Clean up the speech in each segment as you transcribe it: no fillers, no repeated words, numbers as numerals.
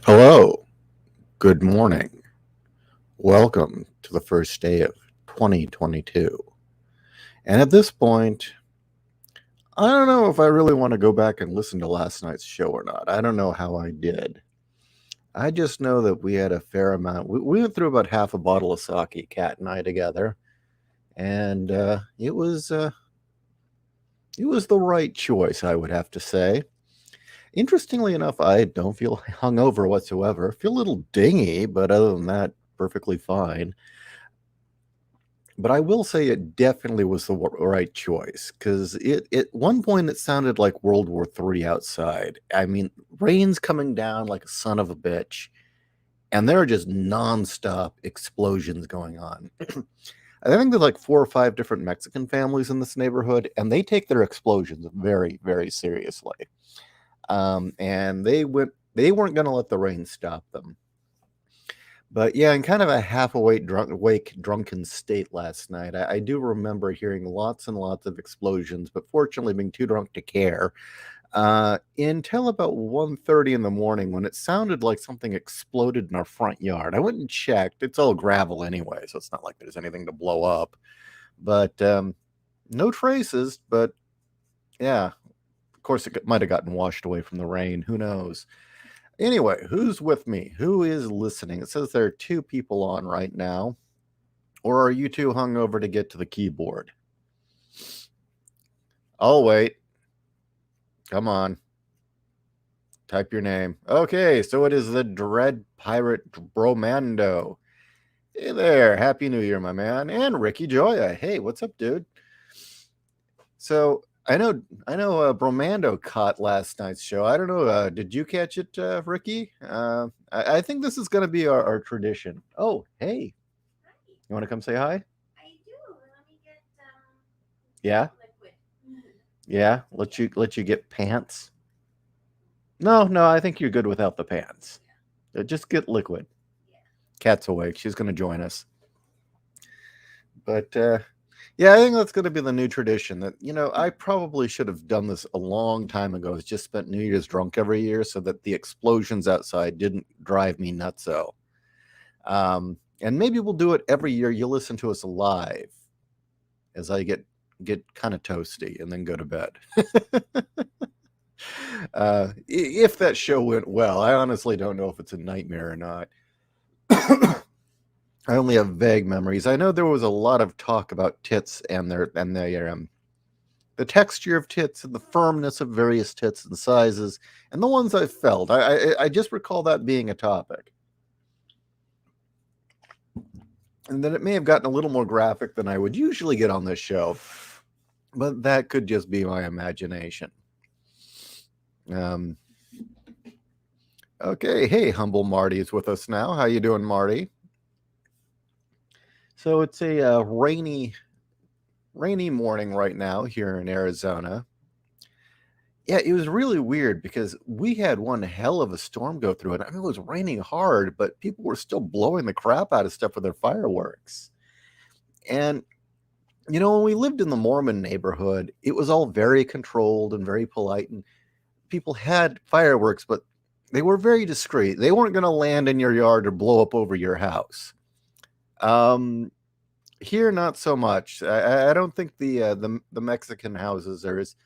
Hello, good morning. Welcome to the first day of 2022. And at this point, I don't know if I really want to go back and listen to last night's show or not. I don't know how I did. I just know that we had a fair amount. We went through about half a bottle of sake, Kat and I together, and it was the right choice, I would have to say. Interestingly enough, I don't feel hungover whatsoever. I feel a little dingy, but other than that, perfectly fine. But I will say it definitely was the right choice because it at one point it sounded like World War III outside. I mean, rain's coming down like a son of a bitch, and there are just nonstop explosions going on. I think there's like 4 or 5 different Mexican families in this neighborhood, and they take their explosions very, very seriously. And they weren't going to let the rain stop them. But yeah, in kind of a half awake, drunken state last night, I do remember hearing lots and lots of explosions, but fortunately being too drunk to care. Until about 1:30 in the morning when it sounded like something exploded in our front yard. I went and checked. It's all gravel anyway, so it's not like there's anything to blow up. But no traces, but yeah, of course it might have gotten washed away from the rain. Who knows? Anyway, who's with me? Who is listening? It says there are 2 people on right now. Or are you too hungover to get to the keyboard? I'll wait. Come on. Type your name. Okay, so it is the Dread Pirate Bromando. Hey there. Happy New Year, my man. And Ricky Joya. Hey, what's up, dude? So I know Bromando caught last night's show. I don't know. Did you catch it, Ricky? I think this is going to be our tradition. Oh, hey. You want to come say hi? I do. Let me get Yeah? liquid. Yeah? Let you get pants? No, I think you're good without the pants. Just get liquid. Yeah. Cat's awake. She's going to join us. But yeah, I think that's going to be the new tradition. That I probably should have done this a long time ago. Is just spent New Year's drunk every year so that the explosions outside didn't drive me nutso. And maybe we'll do it every year. You'll listen to us live as I get kind of toasty and then go to bed. If that show went well, I honestly don't know if it's a nightmare or not. I only have vague memories. I know there was a lot of talk about tits and the texture of tits and the firmness of various tits and sizes and the ones I felt. I just recall that being a topic, and that it may have gotten a little more graphic than I would usually get on this show, but that could just be my imagination. Um, okay, hey, humble Marty is with us now. How you doing, Marty? So it's a rainy morning right now here in Arizona. Yeah, it was really weird because we had one hell of a storm go through it. I mean, it was raining hard, but people were still blowing the crap out of stuff with their fireworks. And when we lived in the Mormon neighborhood, it was all very controlled and very polite, and people had fireworks, but they were very discreet. They weren't going to land in your yard or blow up over your house. Here, not so much. I don't think the Mexican houses are as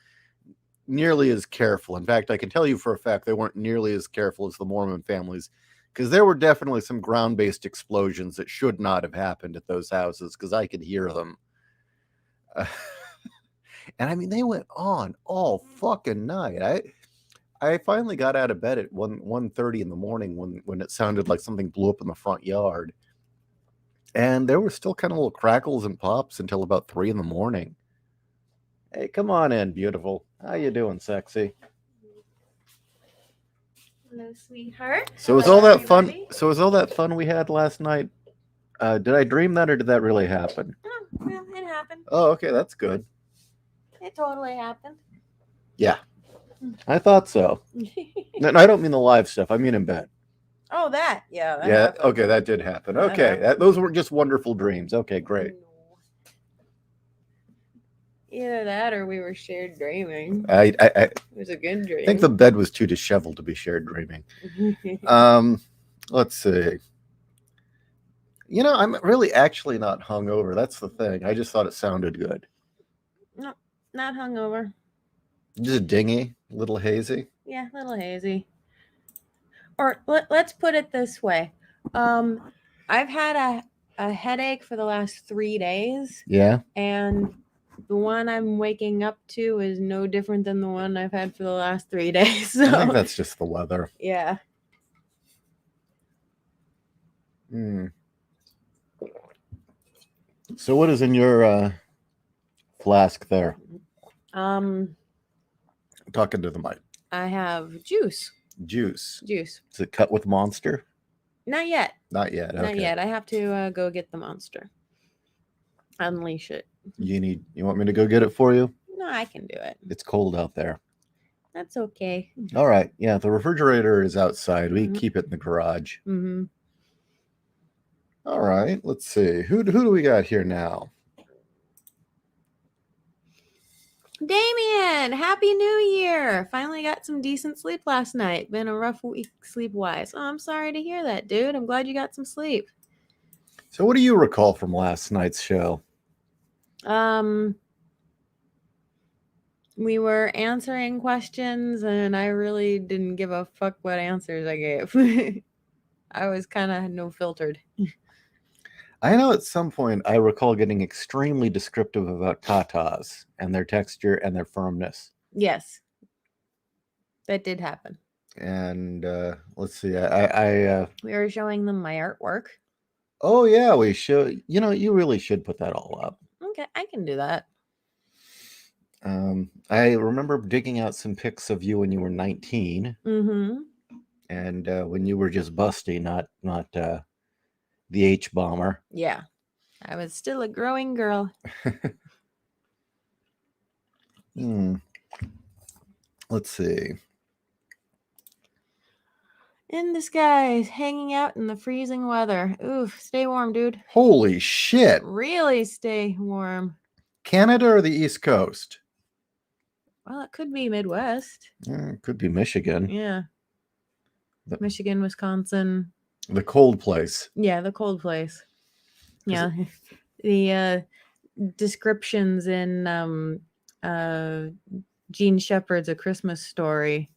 nearly as careful. In fact, I can tell you for a fact they weren't nearly as careful as the Mormon families, because there were definitely some ground-based explosions that should not have happened at those houses because I could hear them. Uh, and I mean, they went on all fucking night. I finally got out of bed at 1:30 in the morning when it sounded like something blew up in the front yard. And there were still kind of little crackles and pops until about 3 in the morning. Hey, come on in, beautiful. How you doing, sexy? Hello, sweetheart. So was Hello, all that fun? everybody. So was all that fun we had last night? Did I dream that, or did that really happen? Oh, well, it happened. Oh, okay, that's good. It totally happened. Yeah, I thought so. No, I don't mean the live stuff. I mean in bed. Oh, that. Yeah, that Yeah. happened. Okay, that did happen. That Okay, happened. those were just wonderful dreams. Okay, great. Either that or we were shared dreaming. I It was a good dream. think the bed was too disheveled to be shared dreaming. Let's see. I'm really actually not hungover. That's the thing. I just thought it sounded good. No, not hungover. Just dingy, a little hazy. Yeah, a little hazy. Or let's put it this way. I've had a headache for the last 3 days. Yeah. And the one I'm waking up to is no different than the one I've had for the last 3 days. So. I think that's just the weather. Yeah. So what is in your flask there? I'm talking to the mic. I have juice. Juice. Juice. Is it cut with Monster? Not yet. Not yet. Okay. Not yet. I have to go get the Monster. Unleash it. You want me to go get it for you? No, I can do it. It's cold out there. That's okay. All right. Yeah, the refrigerator is outside. We keep it in the garage. Mm-hmm. All right. Let's see. Who do we got here now? Damien, Happy New Year. Finally got some decent sleep last night. Been a rough week sleep-wise. Oh, I'm sorry to hear that, dude. I'm glad you got some sleep. So what do you recall from last night's show? We were answering questions, and I really didn't give a fuck what answers I gave. I was kind of no filtered. I know at some point I recall getting extremely descriptive about tatas and their texture and their firmness. Yes, that did happen. And let's see, I we were showing them my artwork. Oh yeah, we should. You really should put that all up. Okay, I can do that. I remember digging out some pics of you when you were 19. Mm-hmm. And when you were just busty, not the H-bomber. Yeah, I was still a growing girl. Let's see. In the skies, hanging out in the freezing weather. Oof, stay warm, dude. Holy shit. Really stay warm. Canada or the East Coast? Well, it could be Midwest. It could be Michigan. Yeah. Michigan, Wisconsin. The cold place. Yeah, the cold place. Yeah. The descriptions in Gene Shepherd's A Christmas Story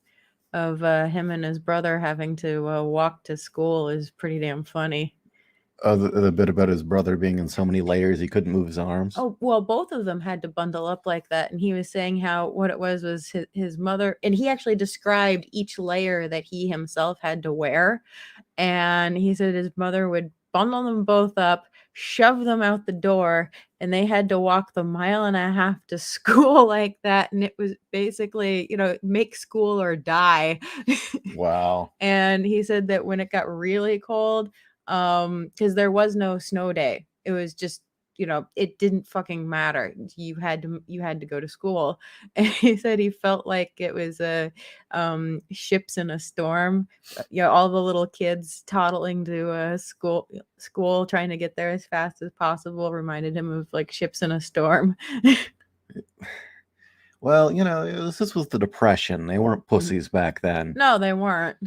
of him and his brother having to walk to school is pretty damn funny. The bit about his brother being in so many layers he couldn't move his arms. Oh, well, both of them had to bundle up like that. And he was saying how what it was his mother, and he actually described each layer that he himself had to wear. And he said his mother would bundle them both up, shove them out the door, and they had to walk the 1.5 miles to school like that. And it was basically, make school or die. Wow. And he said that when it got really cold, because there was no snow day, it was just, it didn't fucking matter. You had to go to school. And he said he felt like it was ships in a storm. All the little kids toddling to school trying to get there as fast as possible reminded him of like ships in a storm. Well, this was the Depression. They weren't pussies back then. No, they weren't.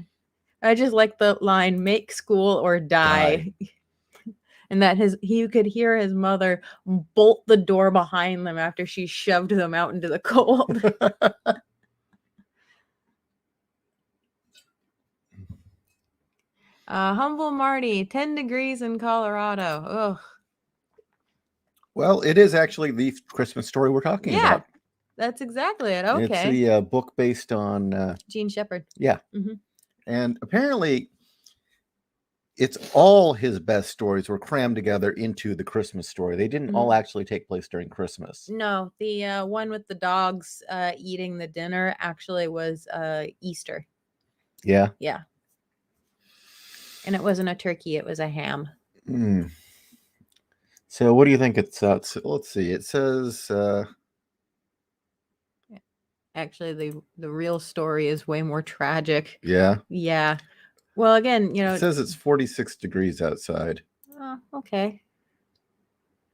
I just like the line, make school or die. And that he could hear his mother bolt the door behind them after she shoved them out into the cold. Humble Marty, 10 degrees in Colorado. Ugh. Well, it is actually the Christmas Story we're talking about. That's exactly it. Okay. It's the book based on Gene Shepherd. Yeah. Mm-hmm. And apparently it's all his best stories were crammed together into the Christmas Story. They didn't all actually take place during Christmas. No, the one with the dogs eating the dinner actually was Easter. Yeah? Yeah. And it wasn't a turkey, it was a ham. So what do you think it's let's see. It says actually the real story is way more tragic. Yeah. Yeah. Well, again, it says it's 46 degrees outside. Oh, okay.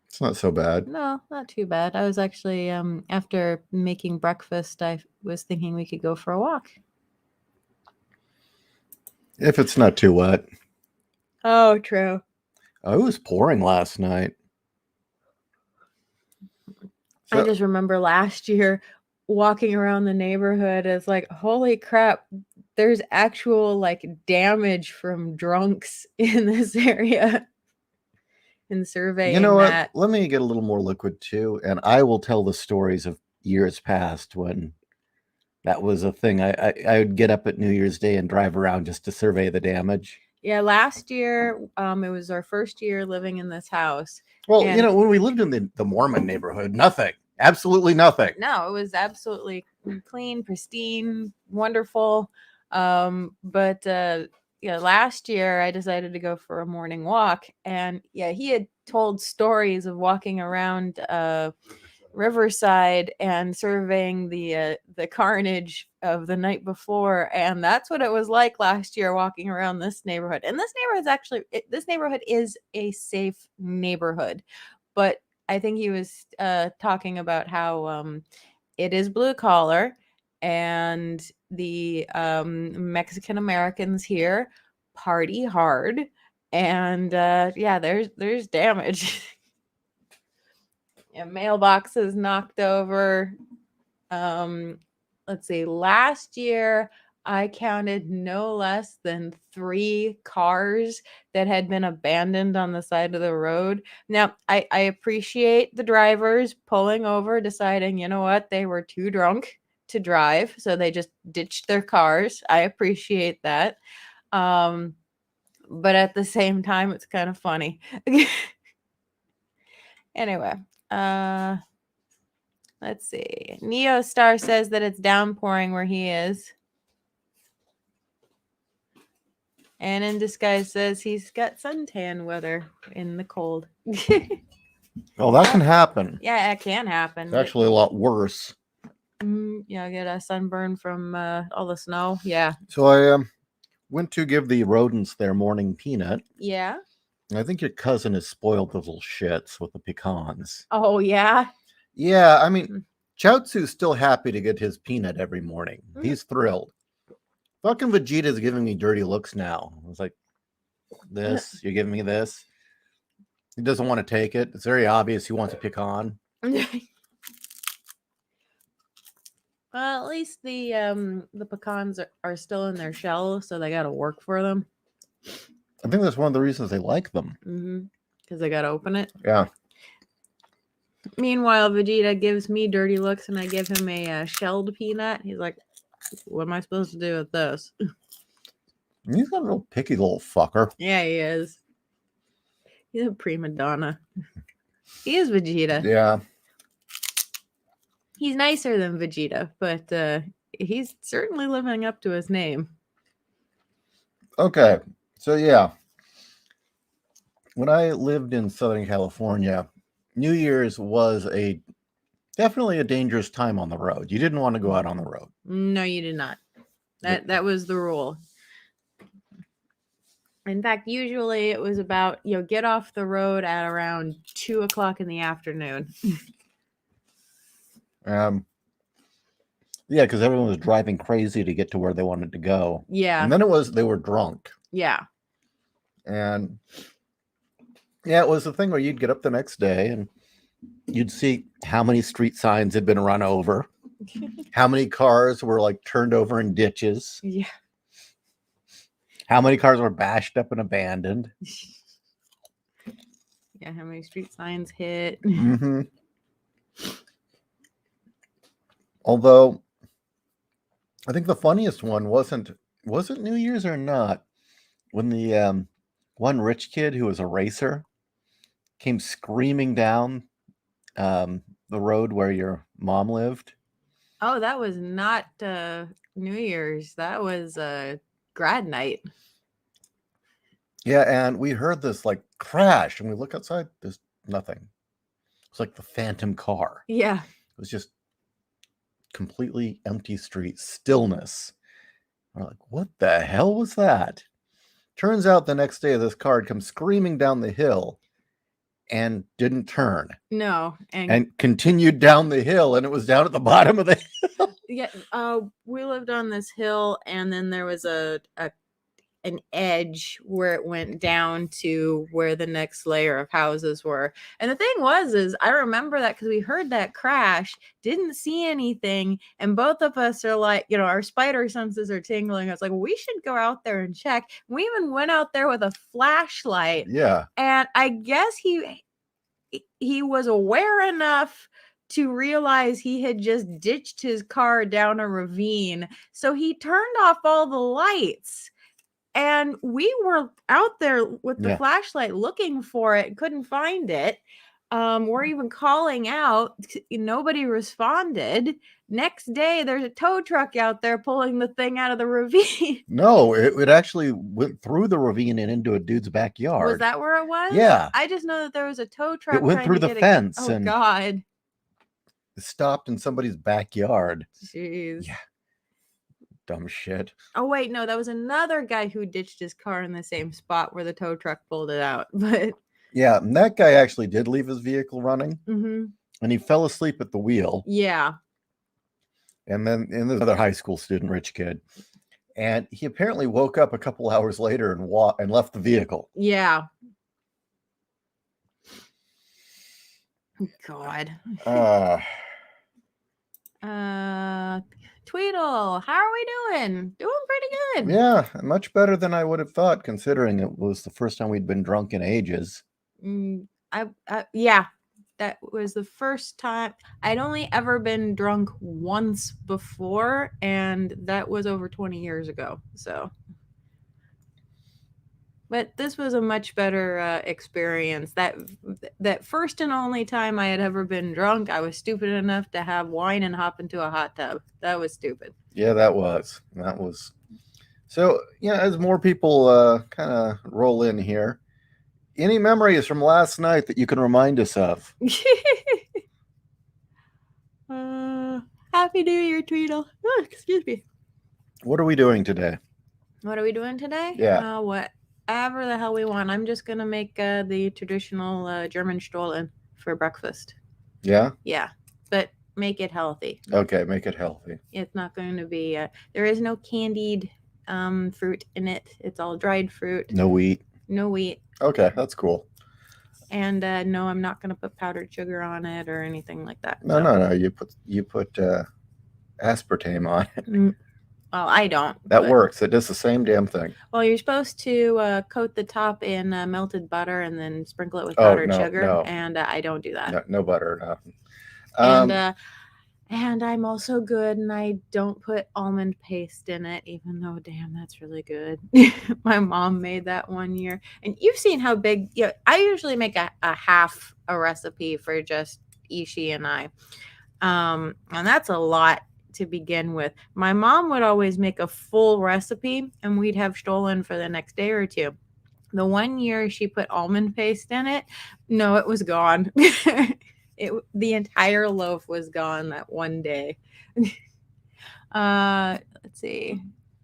It's not so bad. No, not too bad. I was actually after making breakfast, I was thinking we could go for a walk. If it's not too wet. Oh, true. Oh, it was pouring last night. I So, just remember last year walking around the neighborhood. It's like, holy crap, there's actual like damage from drunks in this area. And you know surveying what? that. Let me get a little more liquid too, and I will tell the stories of years past when that was a thing. I would get up at New Year's Day and drive around just to survey the damage. Yeah, last year, it was our first year living in this house. Well, And when we lived in the Mormon neighborhood, nothing. Absolutely nothing. no, it was absolutely clean, pristine, wonderful. But yeah, last year I decided to go for a morning walk, and yeah, he had told stories of walking around Riverside and surveying the carnage of the night before, and that's what it was like last year walking around this neighborhood. And this neighborhood's actually this neighborhood is a safe neighborhood, but I think he was talking about how it is blue collar, and the Mexican Americans here party hard, and yeah, there's damage. Yeah, mailboxes knocked over. Let's see. Last year, I counted no less than 3 cars that had been abandoned on the side of the road. Now, I appreciate the drivers pulling over, deciding, you know what, they were too drunk to drive, so they just ditched their cars. I appreciate that. But at the same time, it's kind of funny. Anyway, let's see. Neo Star says that it's downpouring where he is. And In Disguise says he's got suntan weather in the cold. Well, that can happen. Yeah, it can happen. It's actually a lot worse. Yeah, get a sunburn from all the snow. Yeah. So I went to give the rodents their morning peanut. Yeah. I think your cousin has spoiled the little shits with the pecans. Oh, yeah. Yeah, I mean, Chaozu's still happy to get his peanut every morning. He's thrilled. Fucking Vegeta's giving me dirty looks now. I was like, this, you're giving me this? He doesn't want to take it. It's very obvious he wants a pecan. Well, at least the pecans are still in their shell, so they got to work for them. I think that's one of the reasons they like them. Because they got to open it. Yeah. Meanwhile, Vegeta gives me dirty looks, and I give him a shelled peanut. He's like, what am I supposed to do with this? He's a real picky little fucker. Yeah, he is. He's a prima donna. He is Vegeta. Yeah. He's nicer than Vegeta, but he's certainly living up to his name. Okay. So, yeah. When I lived in Southern California, New Year's was definitely a dangerous time on the road. You didn't want to go out on the road. No, you did not. That was the rule. In fact, usually it was about, get off the road at around 2:00 in the afternoon. Yeah, because everyone was driving crazy to get to where they wanted to go. Yeah. And then they were drunk. Yeah. And yeah, it was the thing where you'd get up the next day and you'd see how many street signs had been run over, how many cars were like turned over in ditches. Yeah. How many cars were bashed up and abandoned. Yeah, how many street signs hit. Although, I think the funniest one was it New Year's or not? When the one rich kid who was a racer came screaming down the road where your mom lived. Oh, that was not New Year's. That was grad night. Yeah, and we heard this like crash, and we look outside. There's nothing. It's like the phantom car. Yeah. It was just completely empty street, stillness. We're like, what the hell was that? Turns out the next day, this car comes screaming down the hill, and didn't turn No, and continued down the hill, and it was down at the bottom of the hill. yeah, we lived on this hill, and then there was an edge where it went down to where the next layer of houses were. And the thing was, is I remember that because we heard that crash, didn't see anything, and both of us are like, our spider senses are tingling. I was like, we should go out there and check. We even went out there with a flashlight. Yeah. And I guess he was aware enough to realize he had just ditched his car down a ravine. So he turned off all the lights. And we were out there with the flashlight looking for it, couldn't find it. We're even calling out. Nobody responded. Next day, there's a tow truck out there pulling the thing out of the ravine. No, it actually went through the ravine and into a dude's backyard. Was that where it was? Yeah. I just know that there was a tow truck. It went through the fence. Oh, God. It stopped in somebody's backyard. Jeez. Yeah. Dumb shit. Oh, wait, no, that was another guy who ditched his car in the same spot where the tow truck pulled it out. But yeah, and that guy actually did leave his vehicle running, and he fell asleep at the wheel. Yeah. And then another high school student, rich kid, and he apparently woke up a couple hours later and left the vehicle. Yeah. God. Tweedle, how are we doing? Doing pretty good. Yeah, much better than I would have thought, considering it was the first time we'd been drunk in ages. Yeah, that was the first time. I'd only ever been drunk once before, and that was over 20 years ago. So, but this was a much better experience. That first and only time I had ever been drunk, I was stupid enough to have wine and hop into a hot tub. That was stupid. Yeah, that was. So, yeah, as more people kind of roll in here, any memories from last night that you can remind us of? Happy New Year, Tweedle. Oh, excuse me. What are we doing today? Yeah. Whatever the hell we want. I'm just going to make the traditional German Stollen for breakfast. Yeah? Yeah, but make it healthy. Okay, make it healthy. It's not going to be, there is no candied fruit in it. It's all dried fruit. No wheat. No wheat. Okay, that's cool. And no, I'm not going to put powdered sugar on it or anything like that. No. You put aspartame on it. Well, I don't. That works. It does the same damn thing. Well, you're supposed to coat the top in melted butter and then sprinkle it with powdered sugar. No. And I don't do that. No butter, nothing. And I'm also good, and I don't put almond paste in it, even though, damn, that's really good. My mom made that one year. And you've seen how big, I usually make a half a recipe for just Ishi and I. And that's a lot to begin with. My mom would always make a full recipe, and we'd have Stollen for the next day or two. The one year she put almond paste in it, no, it was gone. The entire loaf was gone that one day. Let's see.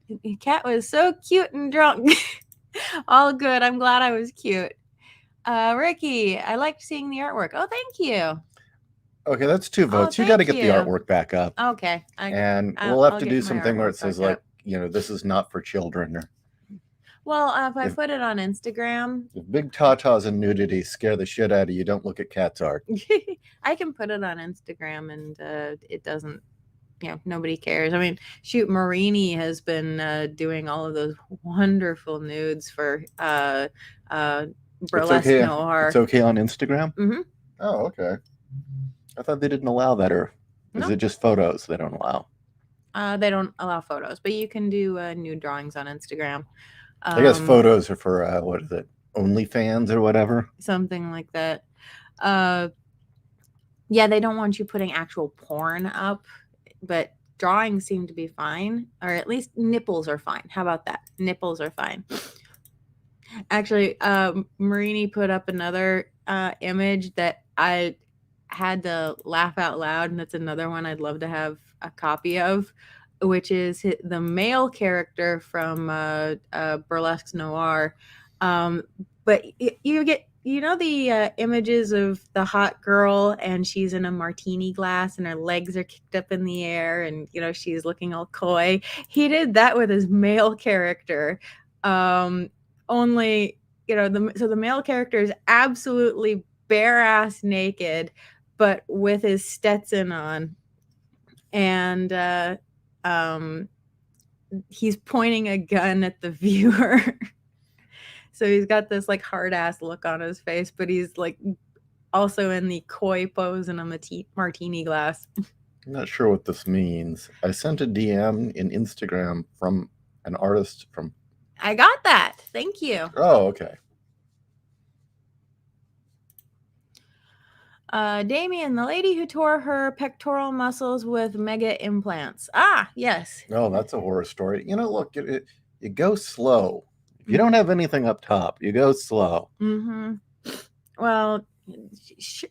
The cat was so cute and drunk. All good. I'm glad I was cute. Ricky, I liked seeing the artwork. Oh, thank you. Okay, that's 2 votes. You got to get the artwork back up. Okay. We'll have to do something where it says, like, this is not for children. Well, if I put it on Instagram. If big tatas and nudity scare the shit out of you, don't look at cat's art. I can put it on Instagram, and it doesn't, nobody cares. I mean, shoot, Marini has been doing all of those wonderful nudes for burlesque noir. It's okay on Instagram? Mm-hmm. Oh, okay. I thought they didn't allow that, or is it just photos they don't allow? They don't allow photos, but you can do nude drawings on Instagram. I guess photos are for, what is it, OnlyFans or whatever? Something like that. Yeah, they don't want you putting actual porn up, but drawings seem to be fine, or at least nipples are fine. How about that? Nipples are fine. Actually, Marini put up another image that I had to laugh out loud, and it's another one I'd love to have a copy of, which is the male character from Burlesque Noir. But you get you know the images of the hot girl and she's in a martini glass and her legs are kicked up in the air and she's looking all coy. He did that with his male character. Only the male character is absolutely bare ass naked, but with his Stetson on, and he's pointing a gun at the viewer. So he's got this like hard ass look on his face, but he's like also in the coy pose in a martini glass. I'm not sure what this means. I sent a DM in Instagram from an artist from. I got that. Thank you. Oh, okay. Damien, the lady who tore her pectoral muscles with mega implants. Ah, yes. Oh, that's a horror story. Look, you go slow. If you don't have anything up top, you go slow. Mm-hmm. Well,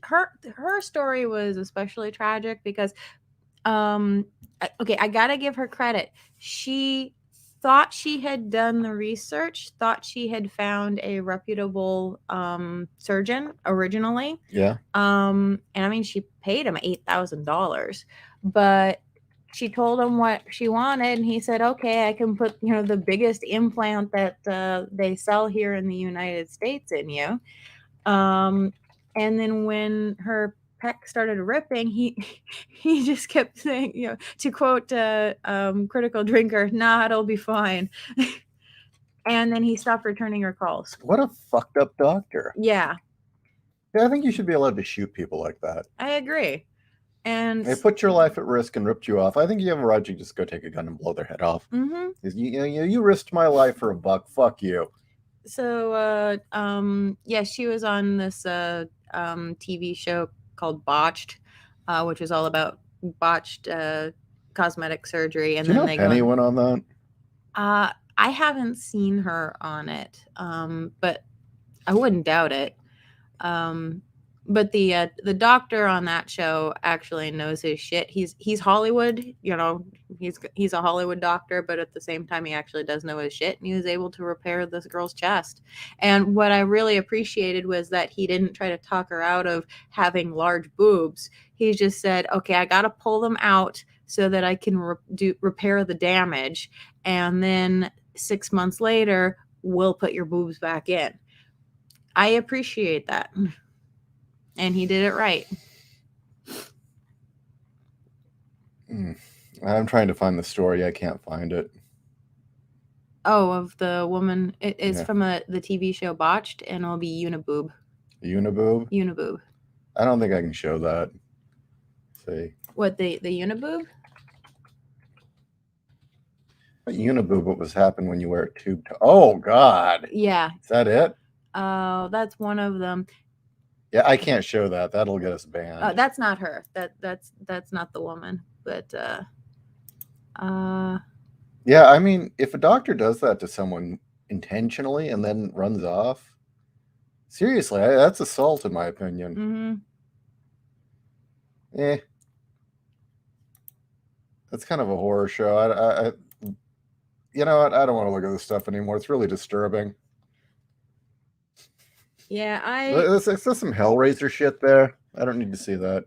her story was especially tragic because, okay, I gotta give her credit. She thought she had done the research, thought she had found a reputable surgeon originally. Yeah. And I mean, she paid him $8,000, but she told him what she wanted, and he said, "Okay, I can put the biggest implant that they sell here in the United States in you." And then when her pec started ripping, he just kept saying, to quote Critical Drinker, "Nah, it'll be fine." And then he stopped returning her calls. What a fucked up doctor. Yeah. Yeah, I think you should be allowed to shoot people like that. I agree. And they put your life at risk and ripped you off. I think you have a right to just go take a gun and blow their head off. Mm-hmm. You risked my life for $1. Fuck you. So yeah, she was on this TV show called Botched, which is all about botched cosmetic surgery. And Do you then know Penny went on that? I haven't seen her on it, but I wouldn't doubt it. But the doctor on that show actually knows his shit. He's Hollywood, he's a Hollywood doctor, but at the same time he actually does know his shit, and he was able to repair this girl's chest. And what I really appreciated was that he didn't try to talk her out of having large boobs. He just said, "Okay, I got to pull them out so that I can repair the damage, and then 6 months later we'll put your boobs back in." I appreciate that. And he did it right. I'm trying to find the story. I can't find it. Oh, of the woman. It is from the TV show Botched, and it'll be Uniboob. Uniboob? Uniboob. I don't think I can show that. Let's see. What, the Uniboob? What Uniboob? What was happening when you wear a tube? Oh, God. Yeah. Is that it? That's one of them. Yeah, I can't show that. That'll get us banned. That's not her. That's not the woman. But yeah, I mean, if a doctor does that to someone intentionally and then runs off, seriously, that's assault in my opinion. Mm-hmm. That's kind of a horror show. I you know what? I don't want to look at this stuff anymore. It's really disturbing. Yeah, Is there some Hellraiser shit there? I don't need to see that.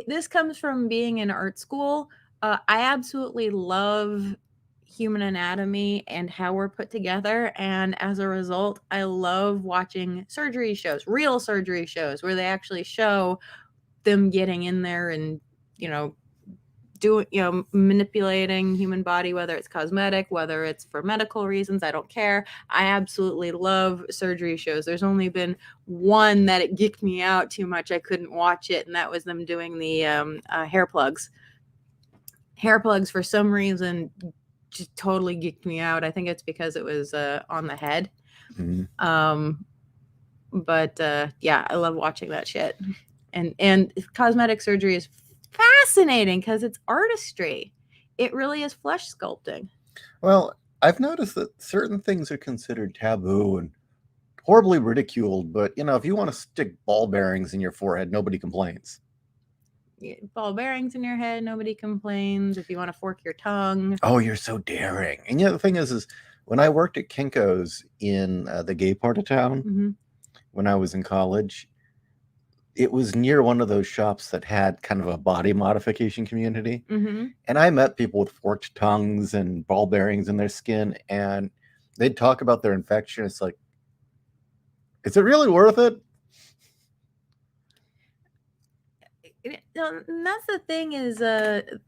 This comes from being in art school. I absolutely love human anatomy and how we're put together, and as a result, I love watching surgery shows, real surgery shows, where they actually show them getting in there and doing manipulating human body, whether it's cosmetic, whether it's for medical reasons. I don't care. I absolutely love surgery shows. There's only been one that it geeked me out too much. I couldn't watch it, and that was them doing the hair plugs. Hair plugs, for some reason, just totally geeked me out. I think it's because it was on the head. Mm-hmm. But yeah, I love watching that shit. And cosmetic surgery is fascinating because it's artistry. It really is flesh sculpting. Well, I've noticed that certain things are considered taboo and horribly ridiculed, but if you want to stick ball bearings in your forehead, nobody complains. Ball bearings in your head, nobody complains. If you want to fork your tongue, oh, you're so daring. And the thing is when I worked at Kinko's in the gay part of town, mm-hmm. when I was in college. It was near one of those shops that had kind of a body modification community. Mm-hmm. And I met people with forked tongues and ball bearings in their skin, and they'd talk about their infection. It's like, is it really worth it? And that's the thing is,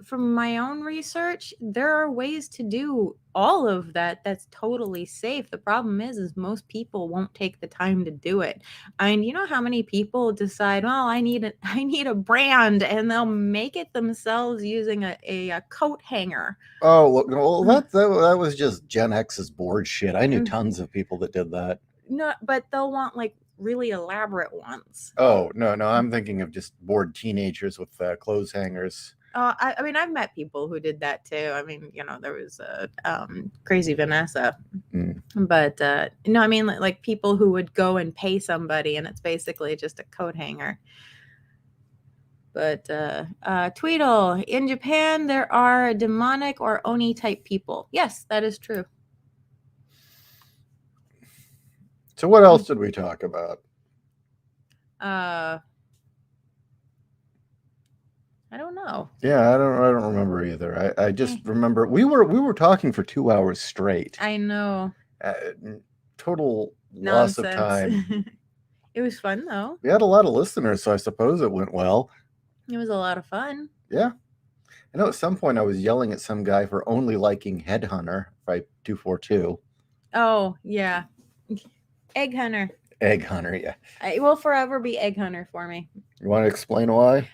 from my own research, there are ways to do all of that that's totally safe. The problem is most people won't take the time to do it. And you know how many people decide, well, I need a brand, and they'll make it themselves using a coat hanger. Oh, look, well, that was just Gen X's board shit. I knew tons of people that did that. No, but they'll want like really elaborate ones. Oh, no, I'm thinking of just bored teenagers with clothes hangers. I mean, I've met people who did that too. I mean, there was Crazy Vanessa, but no, I mean like people who would go and pay somebody, and it's basically just a coat hanger. But Tweedle, in Japan, there are demonic or oni type people. Yes, that is true. So what else did we talk about? I don't know. Yeah, I don't remember either. I just remember we were talking for 2 hours straight. I know. Total loss of time. It was fun though. We had a lot of listeners, so I suppose it went well. It was a lot of fun. Yeah. I know at some point I was yelling at some guy for only liking Headhunter by 242. Oh, yeah. Egg Hunter. Egg Hunter, yeah. It will forever be Egg Hunter for me. You want to explain why?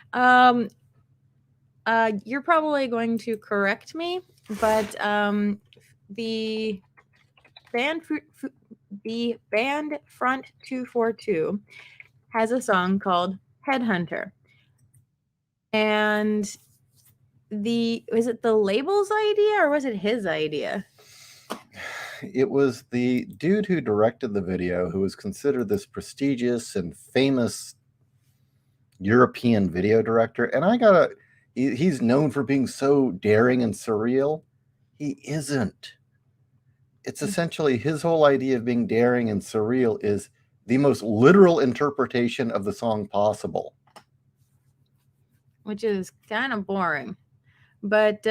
You're probably going to correct me, but the band Front 242 has a song called Headhunter. And was it the label's idea or was it his idea? It was the dude who directed the video, who was considered this prestigious and famous European video director. And he's known for being so daring and surreal. He isn't. It's essentially his whole idea of being daring and surreal is the most literal interpretation of the song possible. Which is kind of boring. But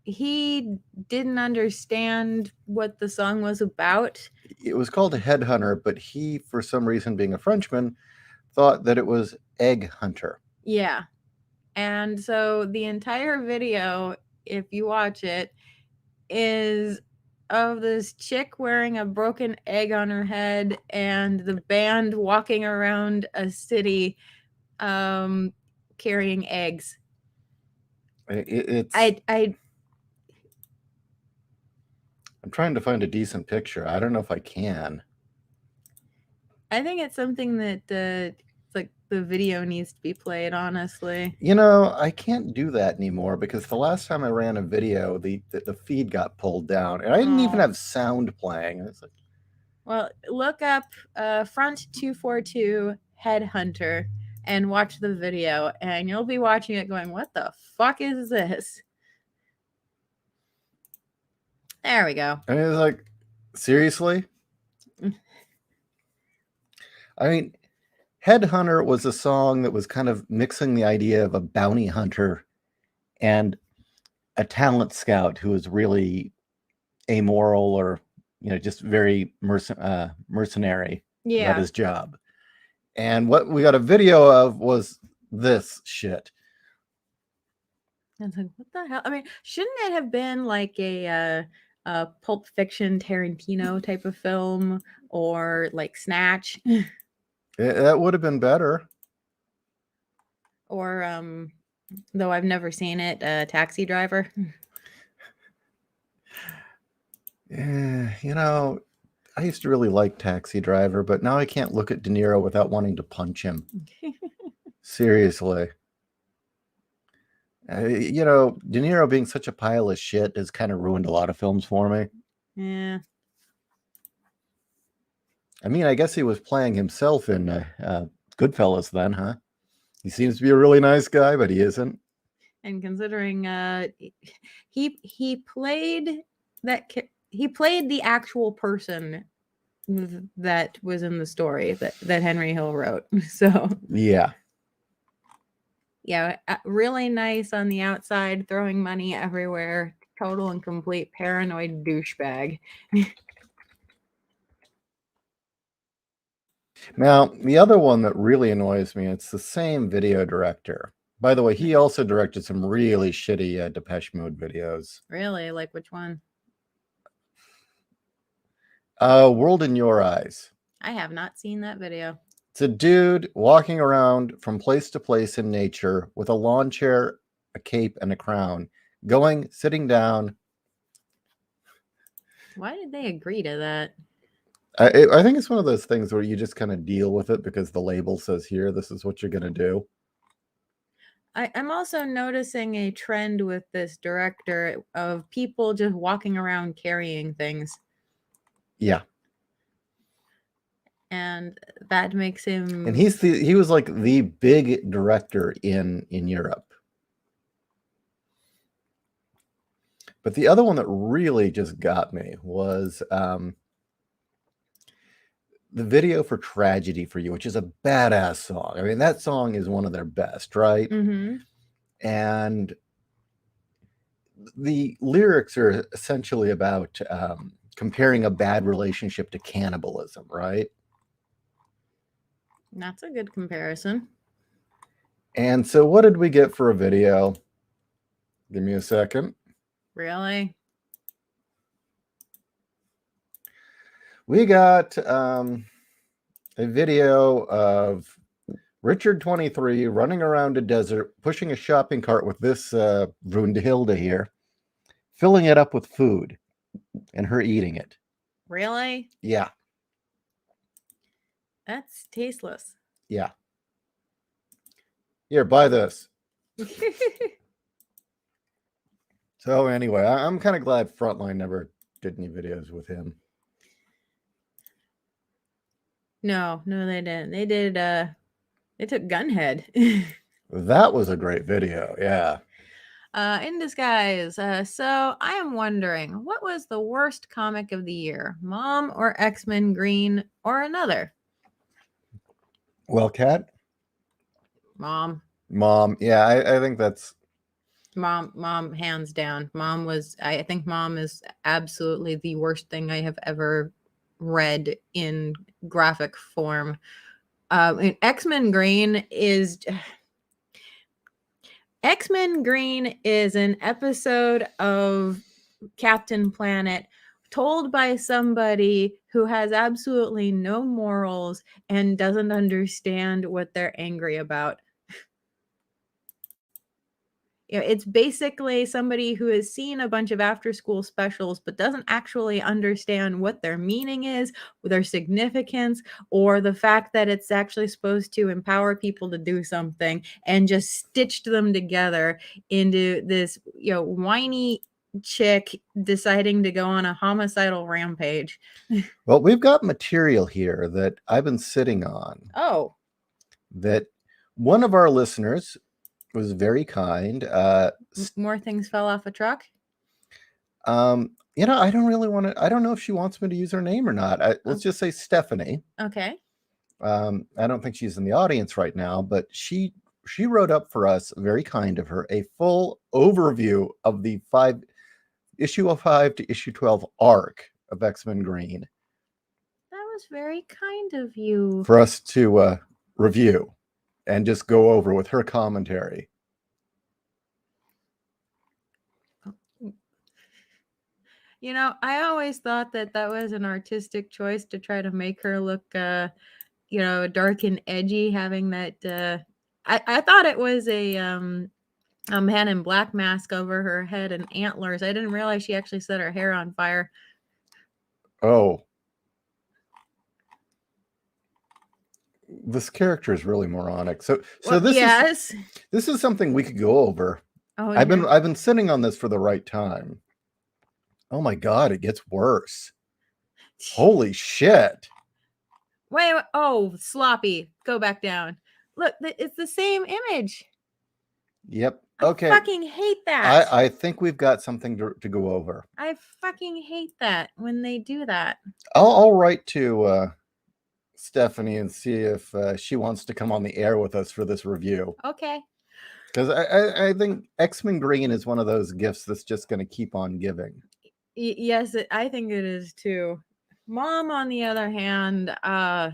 he didn't understand what the song was about. It was called a Headhunter, but he, for some reason, being a Frenchman, thought that it was Egg Hunter. Yeah. And so the entire video, if you watch it, is of this chick wearing a broken egg on her head and the band walking around a city carrying eggs. I'm trying to find a decent picture. I don't know if I can. I think it's something that like the video needs to be played, honestly. I can't do that anymore because the last time I ran a video, the feed got pulled down, and I didn't even have sound playing. It's like, well, look up Front 242 Headhunter and watch the video, and you'll be watching it going, what the fuck is this? There we go. I mean, it's like, seriously? I mean, Headhunter was a song that was kind of mixing the idea of a bounty hunter and a talent scout who was really amoral or, just very mercenary about his job. And what we got a video of was this shit. I was like, what the hell? I mean, shouldn't it have been like a Pulp Fiction Tarantino type of film or like Snatch? That would have been better. Or, though I've never seen it, Taxi Driver. Yeah, I used to really like Taxi Driver, but now I can't look at De Niro without wanting to punch him. Seriously. De Niro being such a pile of shit has kind of ruined a lot of films for me. Yeah. I mean, I guess he was playing himself in Goodfellas then, huh? He seems to be a really nice guy, but he isn't. And considering he played the actual person that was in the story that Henry Hill wrote. So Yeah. yeah, really nice on the outside, throwing money everywhere, total and complete paranoid douchebag. Now, the other one that really annoys me, it's the same video director. By the way, he also directed some really shitty Depeche Mode videos. Really? Like which one? World in Your Eyes. I have not seen that video. It's a dude walking around from place to place in nature with a lawn chair, a cape, and a crown, going, sitting down. Why did they agree to that? I think it's one of those things where you just kind of deal with it because the label says here, this is what you're going to do. I'm also noticing a trend with this director of people just walking around carrying things. Yeah. And that makes him... And he was like the big director in Europe. But the other one that really just got me was the video for Tragedy for You, which is a badass song. I mean, that song is one of their best, right? Mm-hmm. And the lyrics are essentially about comparing a bad relationship to cannibalism, right? That's a good comparison. And so what did we get for a video? Give me a second. Really? We got a video of Richard 23 running around a desert, pushing a shopping cart with this Brunhilde here, filling it up with food, and her eating it. Really? Yeah. That's tasteless. Yeah. Here, buy this. So anyway, I'm kind of glad Frontline never did any videos with him. No, they didn't. They did, they took Gunhead. That was a great video, yeah. In Disguise. So I am wondering, what was the worst comic of the year? Mom or X-Men Green or another? Well, Kat? Mom. Yeah, I think that's... Mom, hands down. I think Mom is absolutely the worst thing I have ever read in graphic form. X-Men Green is... X-Men Green is an episode of Captain Planet told by somebody who has absolutely no morals and doesn't understand what they're angry about. It's basically somebody who has seen a bunch of after-school specials but doesn't actually understand what their meaning is, their significance, or the fact that it's actually supposed to empower people to do something, and just stitched them together into this, whiny chick deciding to go on a homicidal rampage. Well, we've got material here that I've been sitting on. Oh. That one of our listeners was very kind. More things fell off a truck? I don't really want to... I don't know if she wants me to use her name or not. Let's just say Stephanie. Okay. I don't think she's in the audience right now, but she wrote up for us, very kind of her, a full overview of the issue 5 to issue 12 arc of X-Men Green. That was very kind of you. For us to review and just go over with her commentary. I always thought that was an artistic choice to try to make her look, dark and edgy, having that. I thought it was a Man in Black mask over her head and antlers. I didn't realize she actually set her hair on fire. Oh. This character is really moronic. So this yes. This is something we could go over. Oh, I've been sitting on this for the right time. Oh my God, it gets worse. Holy shit. Wait, oh, sloppy. Go back down. Look, it's the same image. Yep. I Okay. fucking hate that. I think we've got something to go over. I fucking hate that when they do that. I'll write to Stephanie and see if she wants to come on the air with us for this review. Okay. Because I think X-Men Green is one of those gifts that's just going to keep on giving. Yes, I think it is too. Mom, on the other hand, my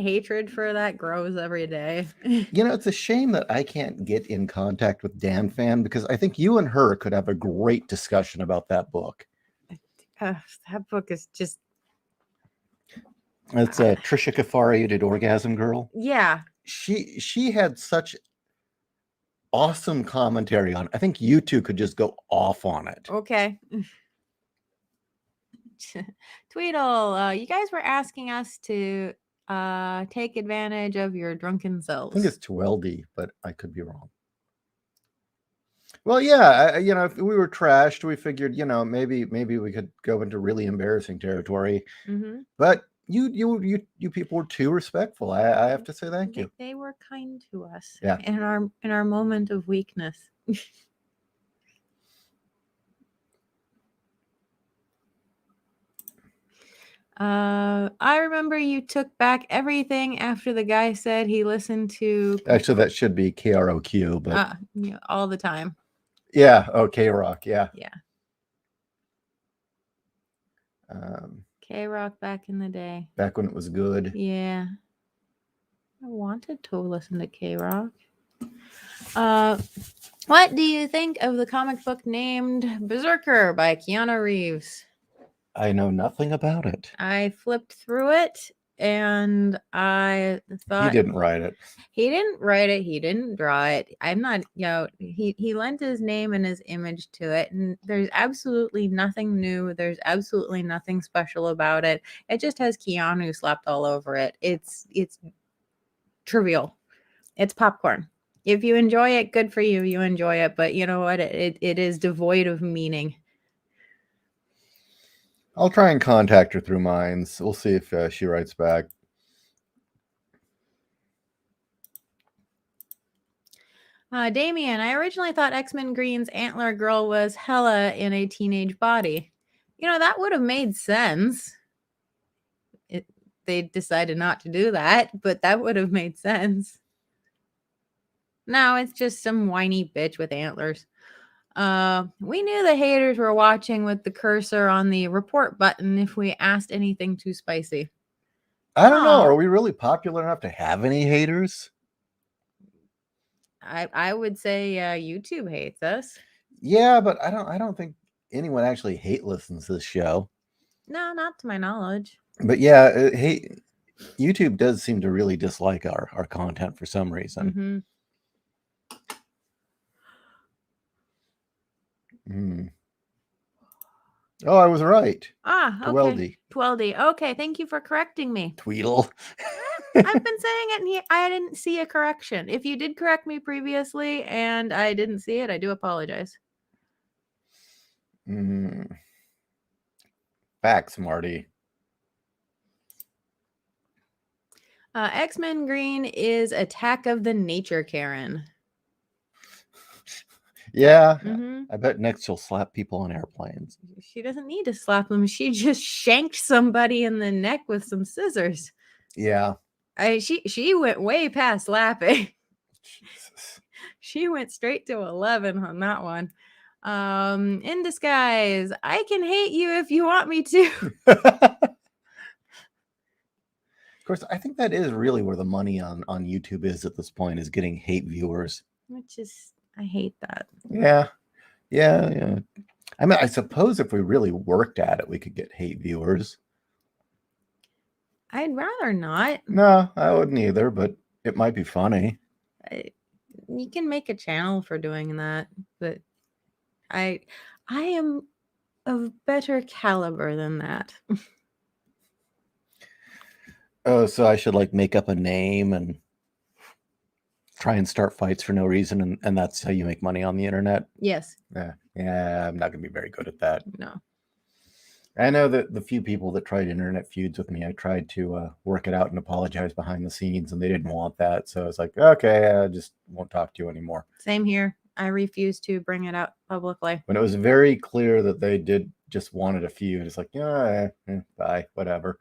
hatred for that grows every day. It's a shame that I can't get in contact with Dan Fan, because I think you and her could have a great discussion about that book. That book is just... It's Trisha Kafari, who did Orgasm Girl. Yeah. She had such awesome commentary on it. I think you two could just go off on it. Okay. Tweedle, you guys were asking us to take advantage of your drunken selves. I think it's Tweldy, but I could be wrong. Well, yeah, if we were trashed, we figured, maybe we could go into really embarrassing territory. Mm-hmm. But you people were too respectful. I have to say thank you. They were kind to us. Yeah. In our moment of weakness. I remember you took back everything after the guy said he listened to... Actually, that should be KROQ, but all the time. Yeah. Oh, K-Rock. Yeah. Yeah. K-Rock back in the day. Back when it was good. Yeah. I wanted to listen to K-Rock. What do you think of the comic book named Berserker by Keanu Reeves? I know nothing about it. I flipped through it and I thought... He didn't write it. He didn't write it. He didn't draw it. I'm not, he lent his name and his image to it. And there's absolutely nothing new. There's absolutely nothing special about it. It just has Keanu slapped all over it. It's trivial. It's popcorn. If you enjoy it, good for you. You enjoy it. But you know what? It is devoid of meaning. I'll try and contact her through Minds. We'll see if she writes back. Damien, I originally thought X-Men Green's Antler Girl was Hela in a teenage body. That would have made sense. They decided not to do that, but that would have made sense. No, it's just some whiny bitch with antlers. We knew the haters were watching with the cursor on the report button if we asked anything too spicy. I don't know. Are we really popular enough to have any haters? I would say YouTube hates us. Yeah, but I don't think anyone actually listens to this show. No, not to my knowledge. But yeah, YouTube does seem to really dislike our content for some reason. Mm-hmm. Oh, I was right. Okay. Tweldy. Okay, thank you for correcting me. Tweedle. I've been saying it and I didn't see a correction. If you did correct me previously and I didn't see it, I do apologize. Facts, Marty. X-Men Green is Attack of the Nature Karen. Yeah, mm-hmm. I bet next she'll slap people on airplanes. She doesn't need to slap them. She just shanked somebody in the neck with some scissors. Yeah. She went way past slapping. Jesus. She went straight to 11 on that one. In disguise, I can hate you if you want me to. Of course, I think that is really where the money on YouTube is at this point, is getting hate viewers. Which is... I hate that. Yeah. I mean, I suppose if we really worked at it, we could get hate viewers. I'd rather not. No, I wouldn't either, but it might be funny. You can make a channel for doing that, but I am of better caliber than that. Oh, so I should make up a name and try and start fights for no reason, and that's how you make money on the internet? Yes. Yeah, I'm not gonna be very good at that. No. I know that the few people that tried internet feuds with me, I tried to work it out and apologize behind the scenes, and they didn't want that. So I was like, okay, I just won't talk to you anymore. Same here. I refuse to bring it out publicly. When it was very clear that they did just wanted a feud, it's like, yeah, bye, whatever.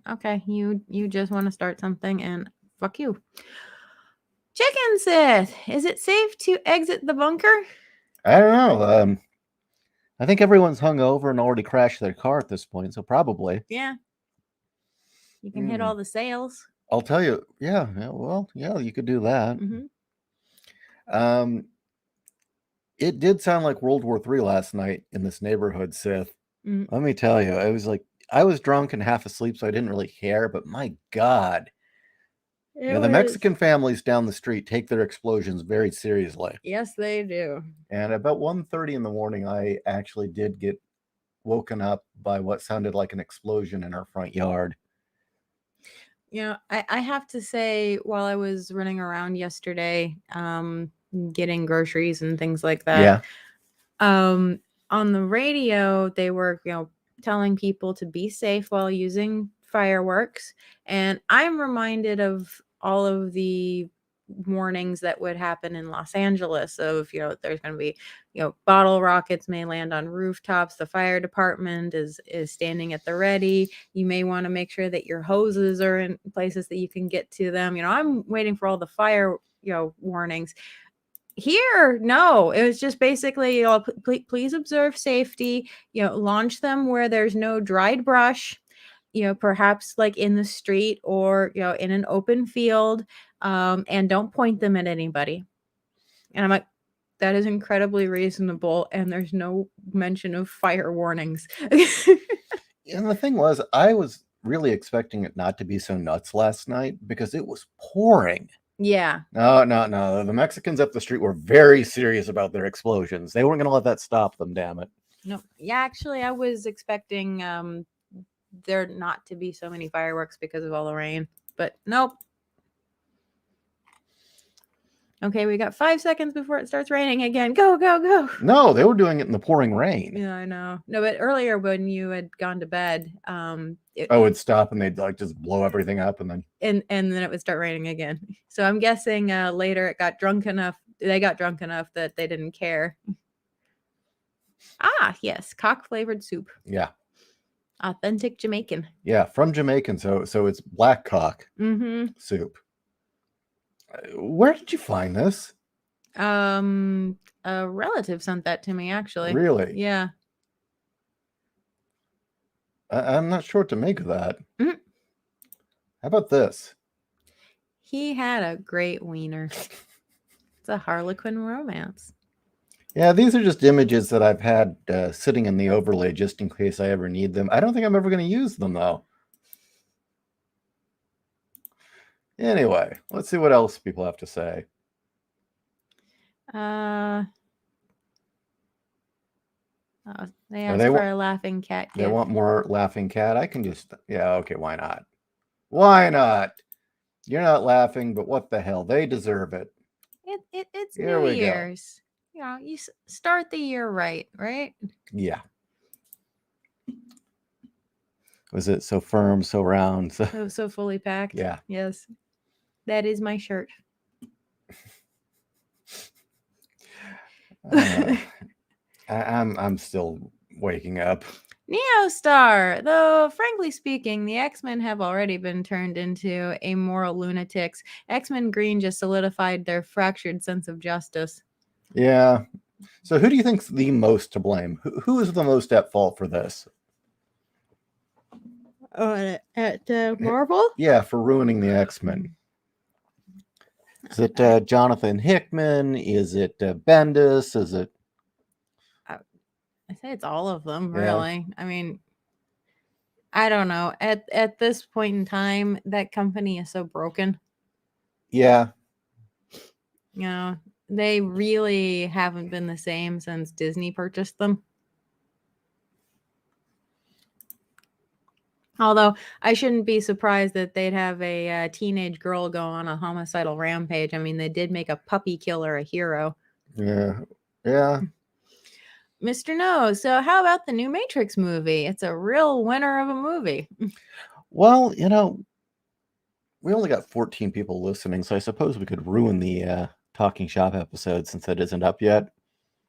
Okay, you just want to start something, and fuck you. Chicken Sith, is it safe to exit the bunker? I don't know. I think everyone's hungover and already crashed their car at this point, so probably. Yeah. You can hit all the sails. I'll tell you. Yeah. Well, yeah, you could do that. Um, it did sound like World War III last night in this neighborhood, Sith. Let me tell you, it was like I was drunk and half asleep, so I didn't really care. But my God, the Mexican families down the street take their explosions very seriously. Yes, they do. And about 1:30 in the morning, I actually did get woken up by what sounded like an explosion in our front yard. You know, I have to say, while I was running around yesterday, getting groceries and things like that, on the radio, they were, telling people to be safe while using fireworks. And I'm reminded of all of the warnings that would happen in Los Angeles of, there's going to be, bottle rockets may land on rooftops. The fire department is standing at the ready. You may want to make sure that your hoses are in places that you can get to them. I'm waiting for all the fire, warnings. Here, no, it was just basically, please observe safety, launch them where there's no dried brush, perhaps like in the street or, in an open field, and don't point them at anybody. And I'm like, that is incredibly reasonable. And there's no mention of fire warnings. And the thing was, I was really expecting it not to be so nuts last night because it was pouring. Yeah. No. The Mexicans up the street were very serious about their explosions. They weren't going to let that stop them, damn it. No. Yeah, actually, I was expecting there not to be so many fireworks because of all the rain. But nope. Okay, we got 5 seconds before it starts raining again. Go, go, go. No, they were doing it in the pouring rain. Yeah, I know. No, but earlier when you had gone to bed, it'd stop and they'd like just blow everything up and then it would start raining again. So I'm guessing later they got drunk enough that they didn't care. Ah, yes, cock flavored soup. Yeah. Authentic Jamaican. Yeah, from Jamaican. So it's black cock soup. Where did you find this? A relative sent that to me, actually. Really? Yeah. I'm not sure what to make of that. How about this? He had a great wiener. It's a Harlequin romance. Yeah, these are just images that I've had sitting in the overlay just in case I ever need them. I don't think I'm ever going to use them, though. Anyway, let's see what else people have to say. They asked for a laughing cat gift. They want more laughing cat. I can just, yeah, okay, why not? Why not? You're not laughing, but what the hell? They deserve it. It's New Year's. You start the year right? Yeah. Was it so firm, so round? So fully packed? Yeah. Yes. That is my shirt. I'm still waking up. Neostar. Though, frankly speaking, the X-Men have already been turned into amoral lunatics. X-Men Green just solidified their fractured sense of justice. Yeah. So who do you think's the most to blame? Who is the most at fault for this? At Marvel? Yeah, for ruining the X-Men. Is it Jonathan Hickman? Is it Bendis? Is it? I say it's all of them, really. Yeah. I mean, I don't know. At this point in time, that company is so broken. Yeah. They really haven't been the same since Disney purchased them. Although I shouldn't be surprised that they'd have a teenage girl go on a homicidal rampage. I mean, they did make a puppy killer a hero. Yeah. Mr. No, so how about the new Matrix movie? It's a real winner of a movie. Well, we only got 14 people listening, so I suppose we could ruin the Talking Shop episode since it isn't up yet.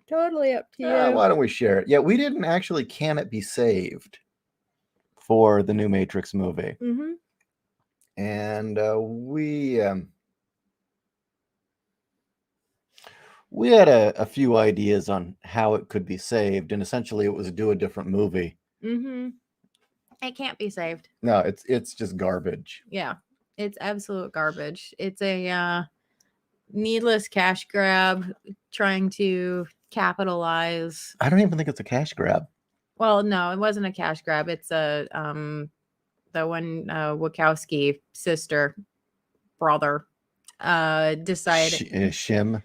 Totally up to you. Why don't we share it? Yeah, we didn't actually Can It Be Saved for the new Matrix movie. Mm-hmm. And we had a few ideas on how it could be saved, and essentially it was do a different movie. Mm-hmm. It can't be saved. No, it's just garbage. Yeah, it's absolute garbage. It's a needless cash grab trying to capitalize. I don't even think it's a cash grab. Well, no, it wasn't a cash grab. It's a the one Wachowski sister brother decided Shim.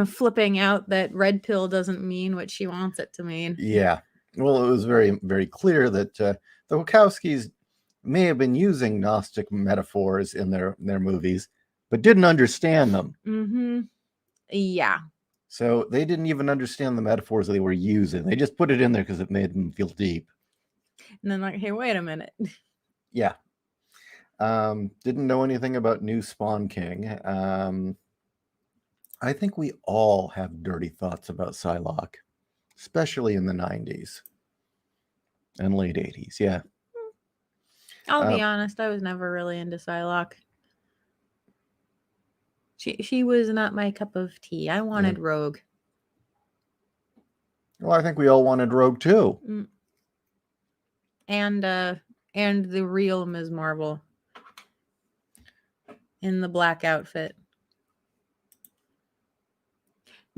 flipping out that red pill doesn't mean what she wants it to mean. Yeah. Well, it was very, very clear that the Wachowskis may have been using Gnostic metaphors in their movies, but didn't understand them. Mm-hmm. Yeah. So they didn't even understand the metaphors they were using. They just put it in there because it made them feel deep. And then like, hey, wait a minute. Yeah. Didn't know anything about New Spawn King. I think we all have dirty thoughts about Psylocke, especially in the 90s and late 80s. Yeah. I'll be honest, I was never really into Psylocke. She was not my cup of tea. I wanted Rogue. Well, I think we all wanted Rogue too. And the real Ms. Marvel in the black outfit.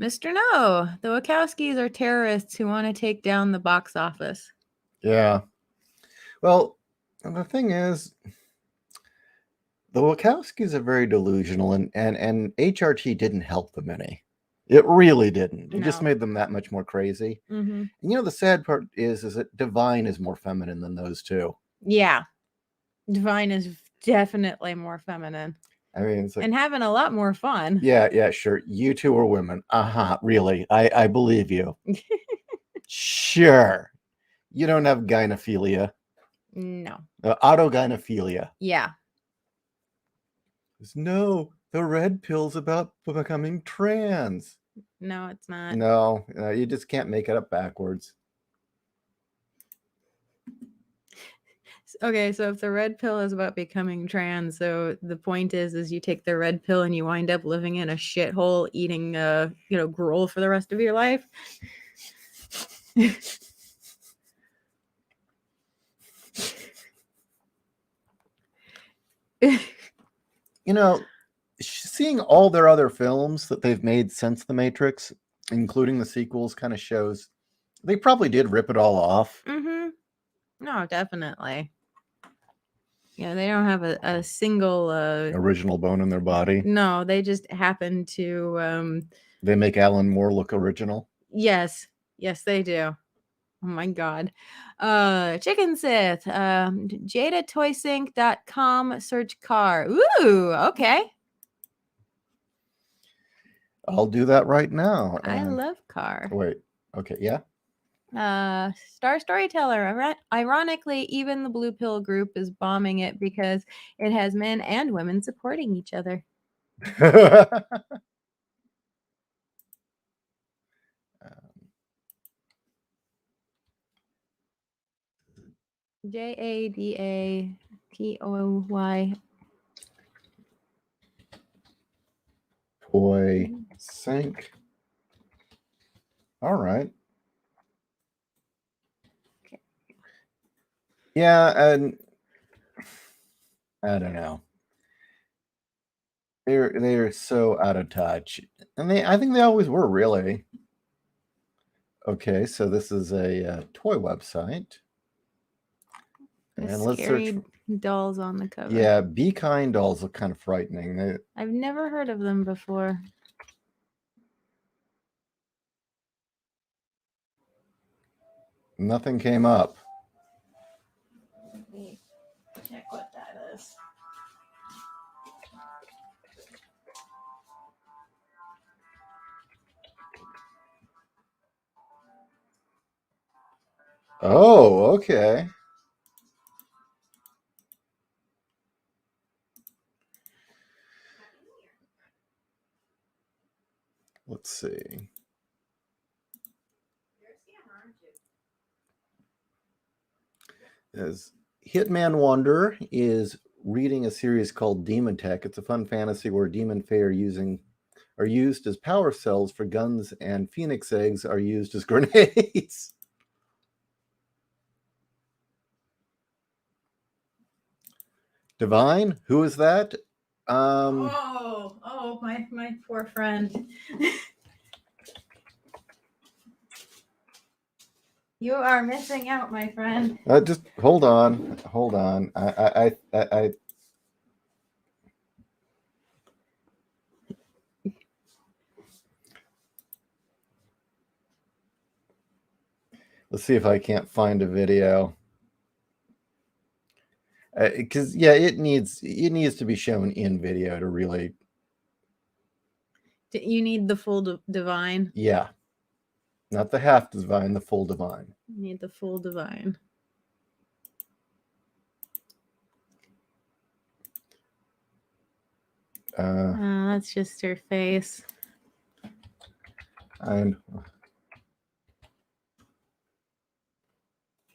Mr. No, the Wachowskis are terrorists who want to take down the box office. Yeah. Well, the thing is, the Wachowskis are very delusional, and HRT didn't help them any. It really didn't. It just made them that much more crazy. Mm-hmm. And the sad part is that Divine is more feminine than those two. Yeah. Divine is definitely more feminine. I mean, it's like, and having a lot more fun. Yeah, sure. You two are women. Really? I believe you. Sure. You don't have gynophilia. No. Autogynophilia. Yeah. No, the red pill's about becoming trans. No, it's not. No, you just can't make it up backwards. Okay, so if the red pill is about becoming trans, so the point is you take the red pill and you wind up living in a shithole eating gruel for the rest of your life. Seeing all their other films that they've made since The Matrix, including the sequels, kind of shows they probably did rip it all off. Mm-hmm. No, definitely. Yeah, they don't have a single original bone in their body. No, they just happen to they make Alan Moore look original. Yes, they do. Oh my god. Chicken Sith, JadaToysync.com, search car. Ooh, okay. I'll do that right now. I love car. Wait, okay, yeah. Star Storyteller. Ironically, even the Blue Pill group is bombing it because it has men and women supporting each other. JADATOY. Toy sync. All right. Okay. Yeah, and I don't know. They're so out of touch, and I think they always were, really. Okay, so this is a toy website, and let's search dolls on the cover. Yeah, Be Kind dolls look kind of frightening. I've never heard of them before. Nothing came up. Let me check what that is. Oh, okay. Let's see. As Hitman Wonder is reading a series called Demon Tech. It's a fun fantasy where demon fae are used as power cells for guns, and phoenix eggs are used as grenades. Divine, who is that? My poor friend. You are missing out, my friend. Just hold on. I let's see if I can't find a video. Because it needs to be shown in video to really. You need the full divine. Yeah, not the half divine, the full divine. You need the full divine. That's just her face. And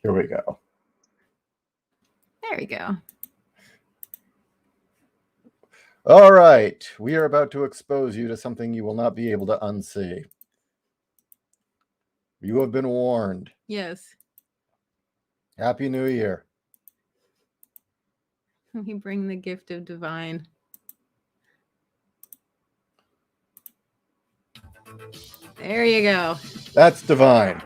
here we go. There we go. All right, we are about to expose you to something you will not be able to unsee. You have been warned. Yes. Happy New Year. We bring the gift of divine. There you go. That's divine.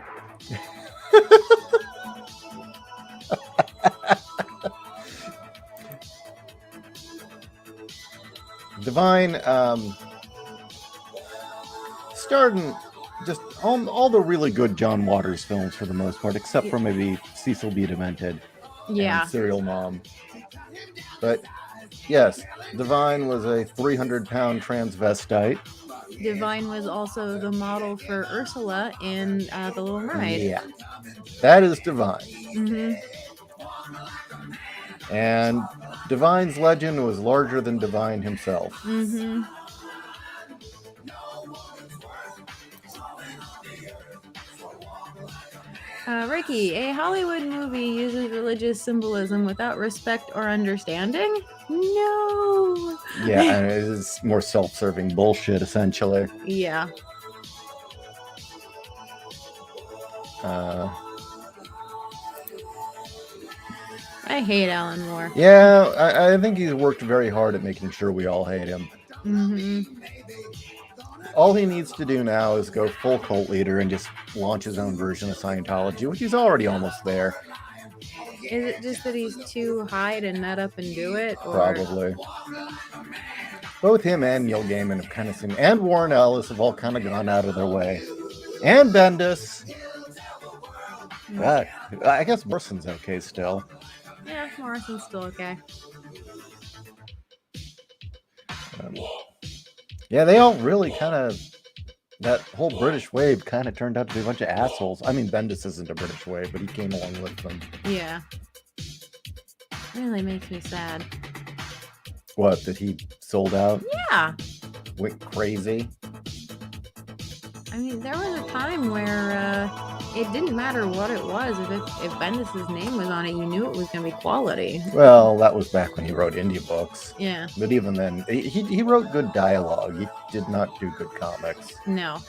Divine starred in just all the really good John Waters films for the most part, except for maybe Cecil B. Demented and Serial Mom. But yes, Divine was a 300-pound transvestite. Divine was also the model for Ursula in The Little Mermaid. Yeah, that is Divine. Mm-hmm. And Divine's legend was larger than Divine himself. Mm-hmm. Ricky, a Hollywood movie uses religious symbolism without respect or understanding? No. Yeah, and it is more self-serving bullshit, essentially. Yeah. I hate Alan Moore. Yeah, I think he's worked very hard at making sure we all hate him. Mm-hmm. All he needs to do now is go full cult leader and just launch his own version of Scientology, which he's already almost there. Is it just that he's too high to nut up and do it? Or? Probably. Both him and Neil Gaiman have kind of seen, and Warren Ellis have all kind of gone out of their way. And Bendis. I guess Morrison's okay still. Yeah, Morrison's still okay. Yeah, they all really kind of, that whole British wave kind of turned out to be a bunch of assholes. I mean, Bendis isn't a British wave, but he came along with them. Yeah. Really makes me sad. What, that he sold out? Yeah. Went crazy? I mean, there was a time where it didn't matter what it was. If Bendis' name was on it, you knew it was going to be quality. Well, that was back when he wrote indie books. Yeah. But even then, he wrote good dialogue. He did not do good comics. No.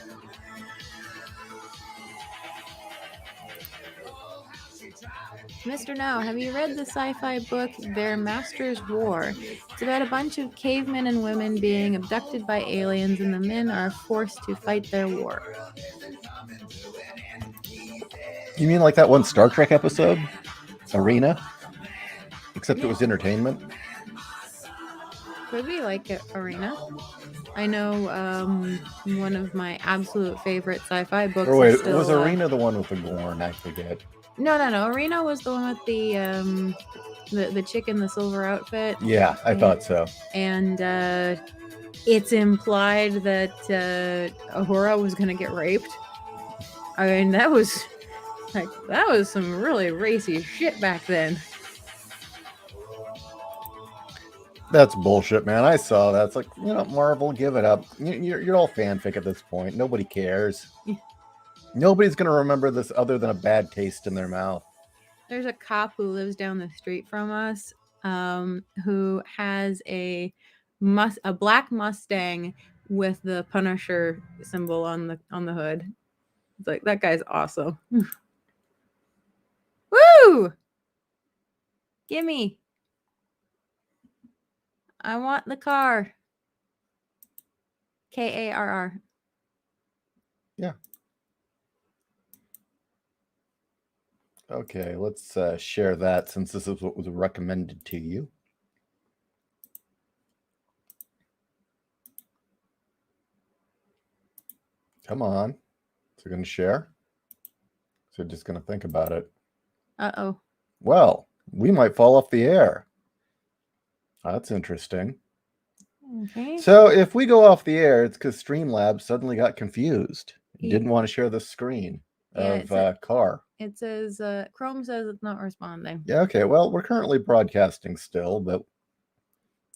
Mr. No, have you read the sci-fi book Their Master's War? It's about a bunch of cavemen and women being abducted by aliens, and the men are forced to fight their war. You mean like that one Star Trek episode? Arena? Except it was entertainment? Could be like Arena. I know one of my absolute favorite sci-fi books. Or wait, was Arena the one with the Gorn? I forget. No. Arena was the one with the chick in the silver outfit. Yeah, I thought so. And it's implied that Ahura was going to get raped. I mean, that was Like, that was some really racy shit back then. That's bullshit, man. I saw that. It's like, Marvel, give it up. You're all fanfic at this point. Nobody cares. Nobody's going to remember this other than a bad taste in their mouth. There's a cop who lives down the street from us, who has a black Mustang with the Punisher symbol on the hood. It's like, that guy's awesome. Woo! Gimme. I want the car. Karr. Yeah. Okay, let's share that since this is what was recommended to you. Come on. So going to share? So just going to think about it. Uh-oh. Well, we might fall off the air. That's interesting. Okay. So if we go off the air, it's because Streamlabs suddenly got confused. Didn't want to share the screen of Car. It says, Chrome says it's not responding. Yeah, okay. Well, we're currently broadcasting still, but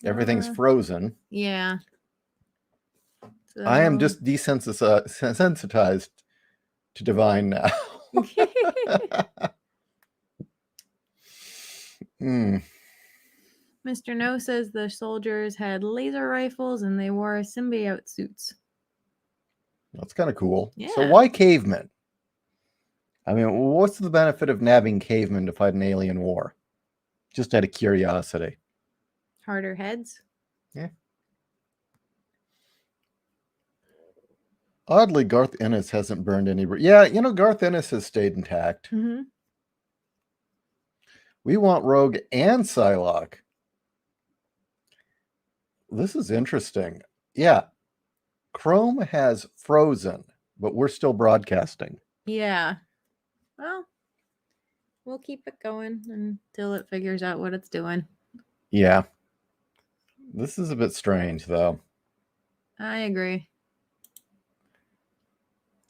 everything's frozen. Yeah. So... I am just desensitized to Divine now. Mr. No says the soldiers had laser rifles and they wore symbiote suits. That's kind of cool. Yeah. So why cavemen? I mean, what's the benefit of nabbing cavemen to fight an alien war? Just out of curiosity. Harder heads? Yeah. Oddly, Garth Ennis hasn't burned any... Yeah, Garth Ennis has stayed intact. Mm-hmm. We want Rogue and Psylocke. This is interesting. Yeah. Chrome has frozen, but we're still broadcasting. Yeah. Well, we'll keep it going until it figures out what it's doing. Yeah. This is a bit strange, though. I agree.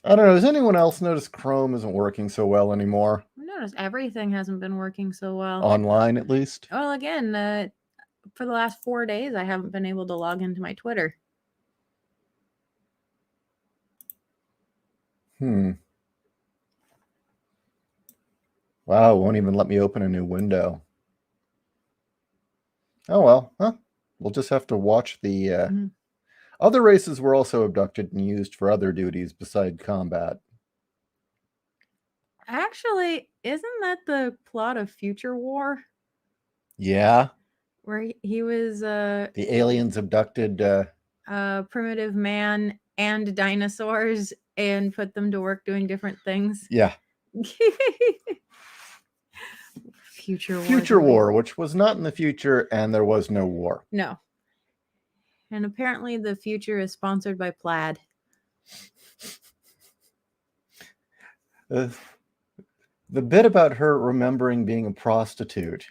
I don't know. Has anyone else noticed Chrome isn't working so well anymore? I noticed everything hasn't been working so well. Online, at least? Well, again, for the last 4 days, I haven't been able to log into my Twitter. Wow, it won't even let me open a new window. Oh, well. Huh? We'll just have to watch the... Other races were also abducted and used for other duties beside combat. Actually, isn't that the plot of Future War? Yeah. Where he was... the aliens abducted... primitive man and dinosaurs and put them to work doing different things. Yeah. Future War, which was not in the future, and there was no war. No. And apparently the future is sponsored by Plaid. The bit about her remembering being a prostitute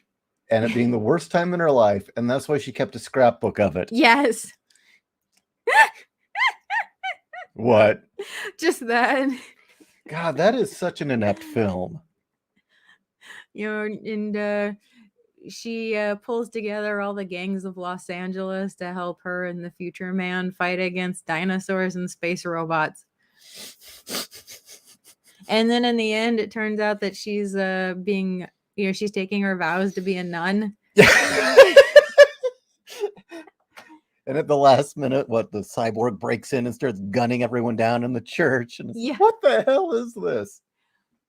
and it being the worst time in her life, and that's why she kept a scrapbook of it. Yes. What? Just that. God, that is such an inept film. And she pulls together all the gangs of Los Angeles to help her and the future man fight against dinosaurs and space robots. And then in the end, it turns out that she's she's taking her vows to be a nun. And at the last minute, the cyborg breaks in and starts gunning everyone down in the church. And yeah. What the hell is this?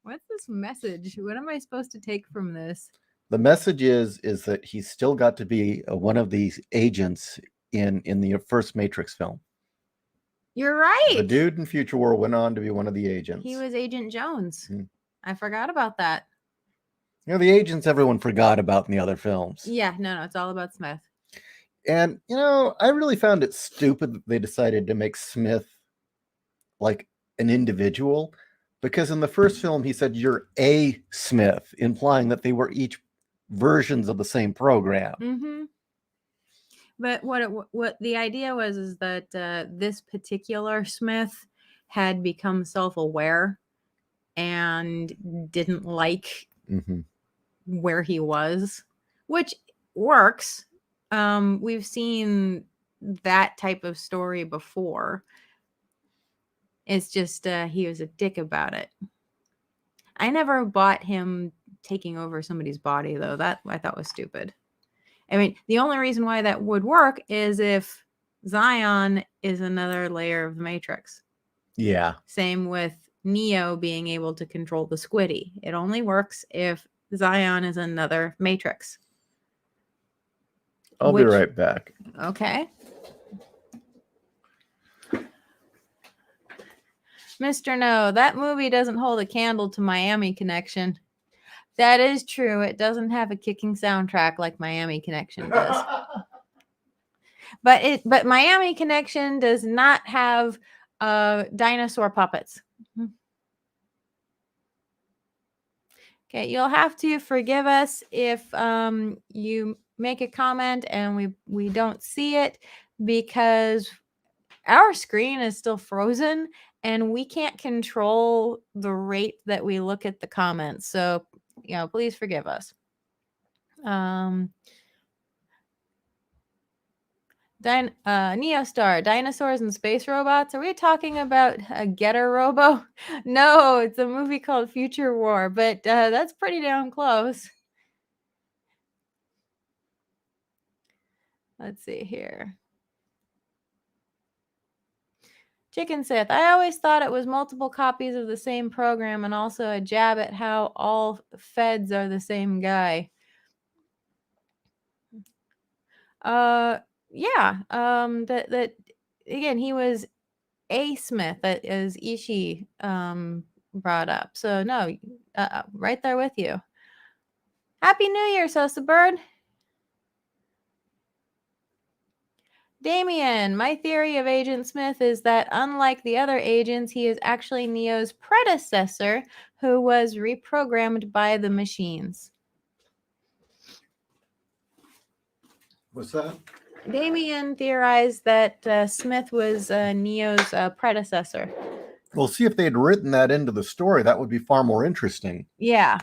What's this message? What am I supposed to take from this? The message is that he's still got to be one of these agents in the first Matrix film. You're right. The dude in Future War went on to be one of the agents. He was Agent Jones. I forgot about that. The agents everyone forgot about in the other films. Yeah, no, it's all about Smith. And, I really found it stupid that they decided to make Smith like an individual, because in the first film he said you're a Smith, implying that they were each versions of the same program. Mm-hmm. But what the idea was is that this particular Smith had become self-aware and didn't like Mhm. where he was, which works. We've seen that type of story before. It's just he was a dick about it. I never bought him taking over somebody's body, though. That I thought was stupid. I mean, the only reason why that would work is if Zion is another layer of the Matrix. Yeah. Same with Neo being able to control the Squiddy. It only works if Zion is another Matrix. I'll be right back. Okay. Mr. No, that movie doesn't hold a candle to Miami Connection. That is true. It doesn't have a kicking soundtrack like Miami Connection does. But Miami Connection does not have dinosaur puppets. Okay, you'll have to forgive us if you make a comment and we don't see it, because our screen is still frozen and we can't control the rate that we look at the comments. So, please forgive us. Neostar, dinosaurs and space robots. Are we talking about a Getter Robo? No, it's a movie called Future War, but that's pretty damn close. Let's see here. Chicken Sith. I always thought it was multiple copies of the same program and also a jab at how all feds are the same guy. Yeah. That again, he was a Smith, as Ishii brought up. So no, right there with you. Happy New Year, Sosa Bird. Damien, my theory of Agent Smith is that unlike the other agents, he is actually Neo's predecessor who was reprogrammed by the machines. What's that? Damien theorized that Smith was Neo's predecessor. Well, see, if they had written that into the story, that would be far more interesting. Yeah,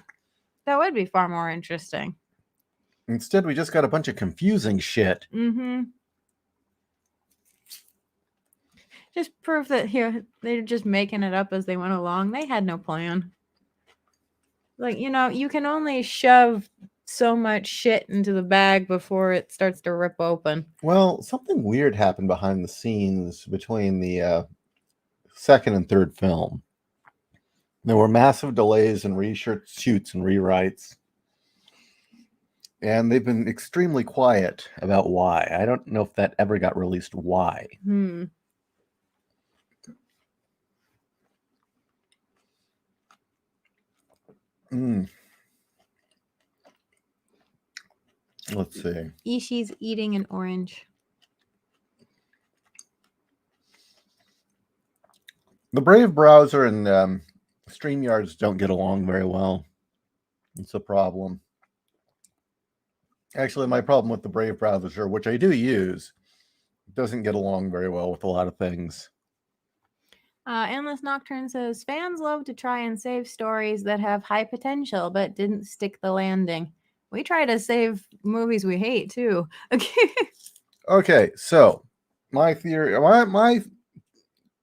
that would be far more interesting. Instead, we just got a bunch of confusing shit. Mm-hmm. Just proof that they're just making it up as they went along. They had no plan. Like, you can only shove so much shit into the bag before it starts to rip open. Well, something weird happened behind the scenes between the second and third film. There were massive delays in reshoots and rewrites. And they've been extremely quiet about why. I don't know if that ever got released. Why? Let's see. Ishii's eating an orange. The Brave browser and StreamYards don't get along very well. It's a problem. Actually, my problem with the Brave browser, which I do use, doesn't get along very well with a lot of things. Endless Nocturne says, fans love to try and save stories that have high potential but didn't stick the landing. We try to save movies we hate, too. Okay, so my theory,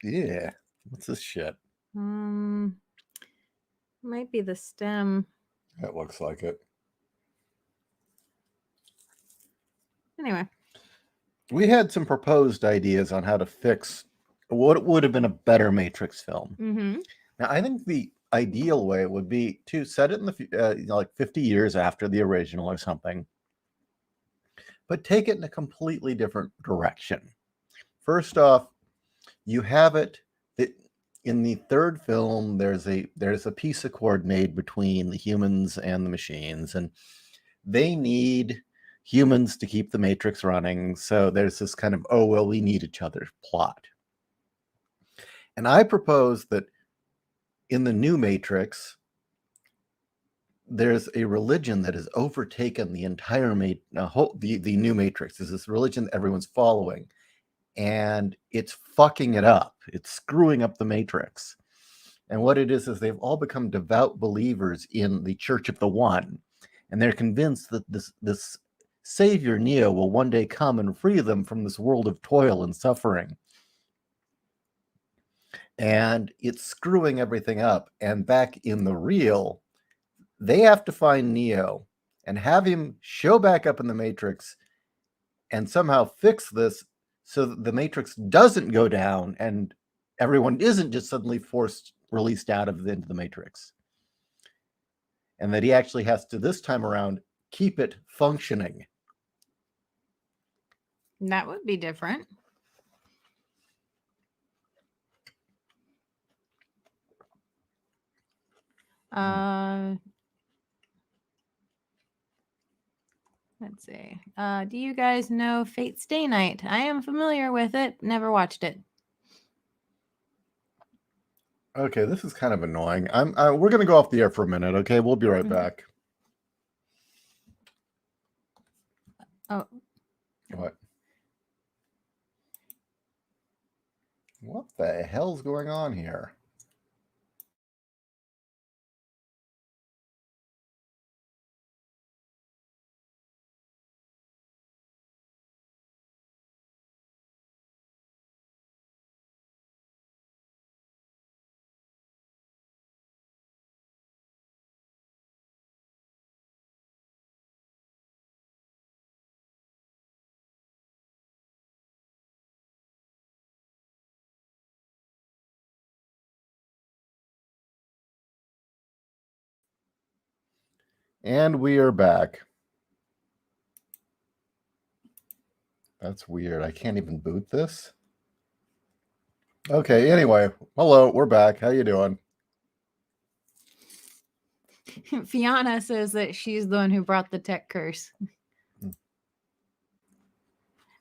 yeah, what's this shit? Might be the stem. That looks like it. Anyway. We had some proposed ideas on how to fix what would have been a better Matrix film. Mm-hmm. Now, I think the ideal way would be to set it in the like 50 years after the original or something, but take it in a completely different direction. First off, you have it that in the third film, there's a peace accord made between the humans and the machines, and they need humans to keep the Matrix running. So there's this kind of, oh, well, we need each other plot. And I propose that in the new Matrix, there's a religion that has overtaken the entire the new Matrix. There's this religion that everyone's following, and it's fucking it up. It's screwing up the Matrix. And what it is they've all become devout believers in the Church of the One. And they're convinced that this savior, Neo, will one day come and free them from this world of toil and suffering. And it's screwing everything up. And back in the real, they have to find Neo and have him show back up in the Matrix and somehow fix this so that the Matrix doesn't go down and everyone isn't just suddenly released out of into the Matrix. And that he actually has to, this time around, keep it functioning. That would be different. Let's see. Do you guys know Fate Stay Night? I am familiar with it. Never watched it. Okay, this is kind of annoying. We're going to go off the air for a minute, okay? We'll be right back. Oh. What? What the hell's going on here? And we are back. That's weird. I can't even boot this. Okay, anyway, hello, we're back. How you doing? Fiona says that she's the one who brought the tech curse.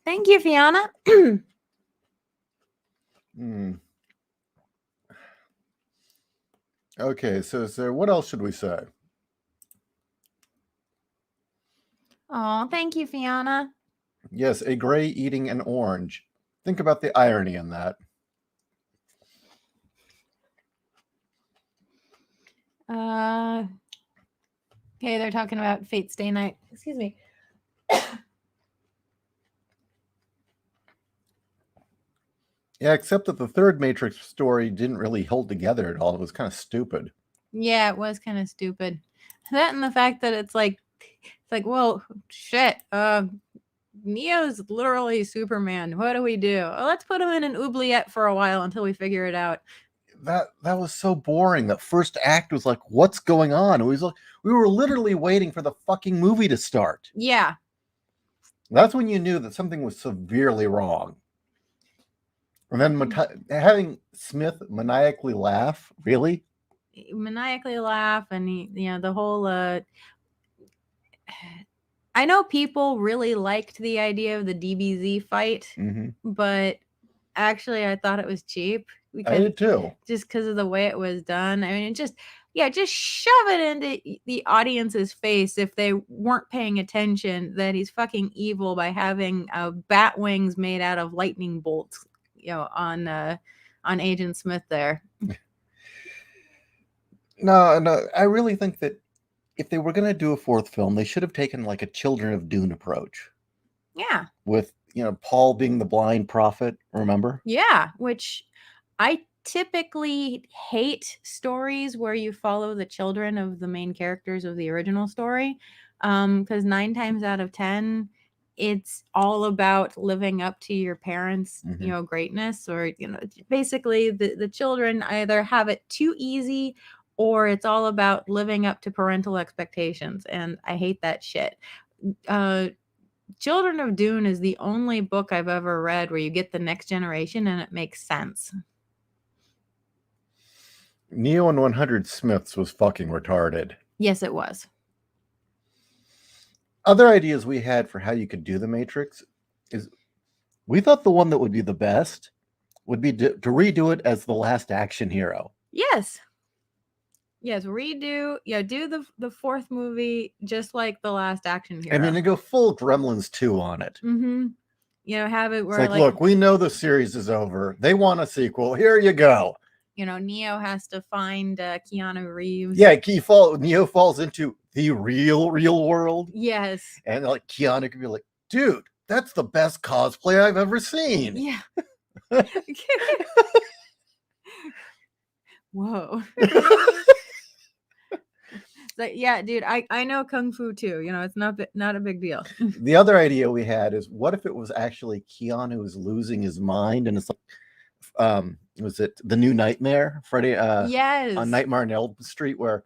Thank you, Fiona. Okay, so what else should we say? Oh, thank you, Fiona. Yes, a gray eating an orange. Think about the irony in that. Okay, they're talking about Fate Stay Night. Excuse me. Yeah, except that the third Matrix story didn't really hold together at all. It was kind of stupid. Yeah, it was kind of stupid. That and the fact that it's like, well, shit. Neo's literally Superman. What do we do? Well, let's put him in an oubliette for a while until we figure it out. That was so boring. That first act was like, what's going on? It was like we were literally waiting for the fucking movie to start. Yeah. That's when you knew that something was severely wrong. And then having Smith maniacally laugh, really? Maniacally laugh, and the whole. I know people really liked the idea of the DBZ fight, but actually, I thought it was cheap. I did too. Just because of the way it was done. I mean, just shove it into the audience's face if they weren't paying attention that he's fucking evil by having bat wings made out of lightning bolts, on Agent Smith there. No, I really think that if they were going to do a fourth film, they should have taken like a Children of Dune approach. Yeah. With, Paul being the blind prophet, remember? Yeah, which I typically hate stories where you follow the children of the main characters of the original story, because 9 times out of 10, it's all about living up to your parents' greatness, or basically the children either have it too easy or it's all about living up to parental expectations, and I hate that shit. Children of Dune is the only book I've ever read where you get the next generation and it makes sense. Neo and 100 Smiths was fucking retarded. Yes, it was. Other ideas we had for how you could do the Matrix is we thought the one that would be the best would be to redo it as the last action hero. Yes. Yes, redo. Yeah, do the fourth movie just like the last action hero. I mean, to go full Gremlins 2 on it. Have it where it's like, look, we know the series is over. They want a sequel. Here you go. Neo has to find Keanu Reeves. Yeah, Neo falls into the real world, Yes. and like Keanu could be like, dude, that's the best cosplay I've ever seen. Yeah. Whoa. Like, yeah, dude, I know kung fu too. It's not a big deal. The other idea we had is, what if it was actually Keanu is losing his mind, and it's like, was it The New Nightmare, Freddy? Yes. On Nightmare on Elm Street, where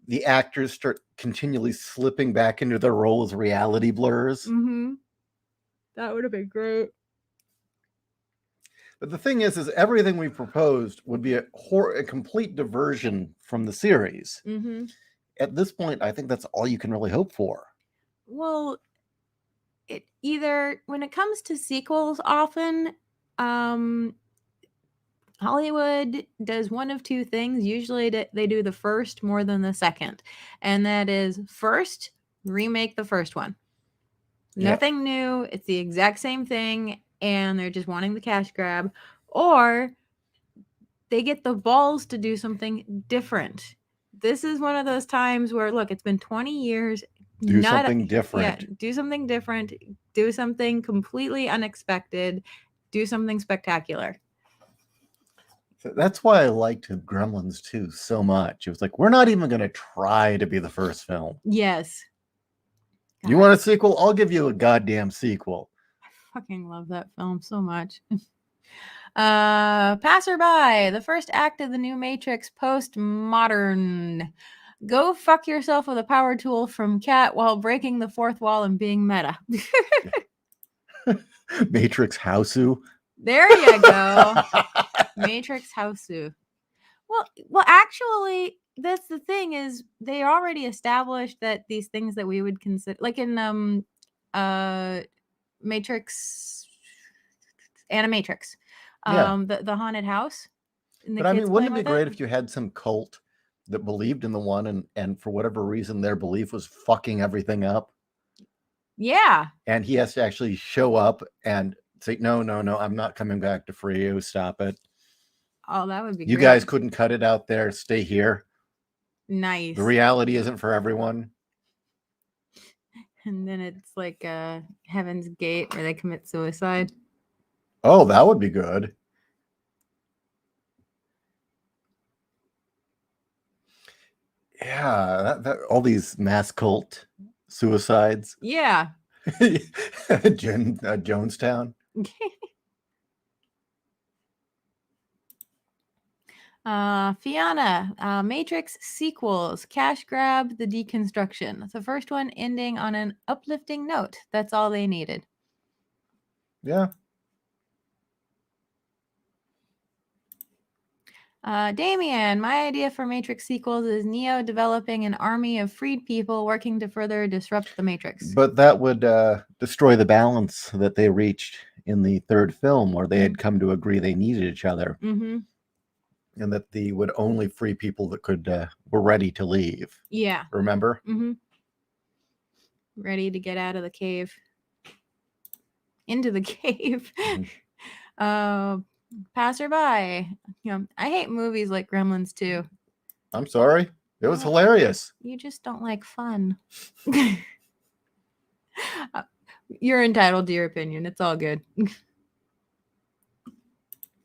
the actors start continually slipping back into their role as reality blurs. Mm-hmm. That would have been great. But the thing is everything we proposed would be a complete diversion from the series. Mm-hmm. At this point, I think that's all you can really hope for. Well, either when it comes to sequels, often Hollywood does one of two things. Usually they do the first more than the second. And that is, first, remake the first one. Nothing new. It's the exact same thing. And they're just wanting the cash grab. Or they get the balls to do something different. This is one of those times where, look, it's been 20 years. Do something different. Yeah, do something different. Do something completely unexpected. Do something spectacular. That's why I liked Gremlins 2 so much. It was like, we're not even going to try to be the first film. Yes. God. You want a sequel? I'll give you a goddamn sequel. I fucking love that film so much. Passerby, the first act of the new Matrix post-modern. Go fuck yourself with a power tool from Cat while breaking the fourth wall and being meta. Matrix Houseu. There you go. Matrix Houseu. Well, actually, that's the thing, is they already established that these things that we would consider, like in Matrix, Animatrix, the haunted house. But I mean, wouldn't it be great if you had some cult that believed in the one, and for whatever reason their belief was fucking everything up? Yeah. And he has to actually show up and say, no, I'm not coming back to free you. Stop it. Oh, that would be You great. guys couldn't cut it out there. Stay here. Nice. The reality isn't for everyone. And then it's like Heaven's Gate, where they commit suicide. Oh, that would be good. Yeah, that all these mass cult suicides. Yeah. Jonestown. Fiona, Matrix sequels, cash grab, the deconstruction. The first one ending on an uplifting note. That's all they needed. Yeah. Damien, my idea for Matrix sequels is Neo developing an army of freed people working to further disrupt the Matrix. But that would destroy the balance that they reached in the third film, where they had come to agree they needed each other. Mm-hmm. And that they would only free people that were ready to leave. Yeah. Remember? Mm-hmm. Ready to get out of the cave. Into the cave. Mm-hmm. Passerby. I hate movies like Gremlins 2. I'm sorry. It was hilarious. You just don't like fun. You're entitled to your opinion. It's all good.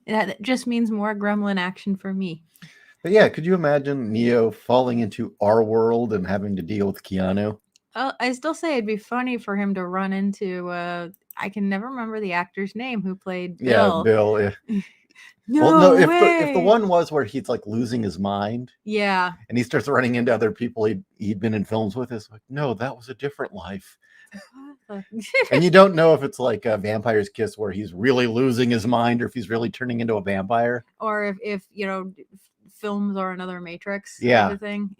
That just means more gremlin action for me. But yeah, could you imagine Neo falling into our world and having to deal with Keanu? I still say it'd be funny for him to run into I can never remember the actor's name who played Bill. Yeah, Bill. Yeah. No, if the one was where he's like losing his mind. Yeah. And he starts running into other people he'd been in films with, it's like, no, that was a different life. And you don't know if it's like a Vampire's Kiss, where he's really losing his mind, or if he's really turning into a vampire. Or if films are another Matrix. Yeah. Kind of thing.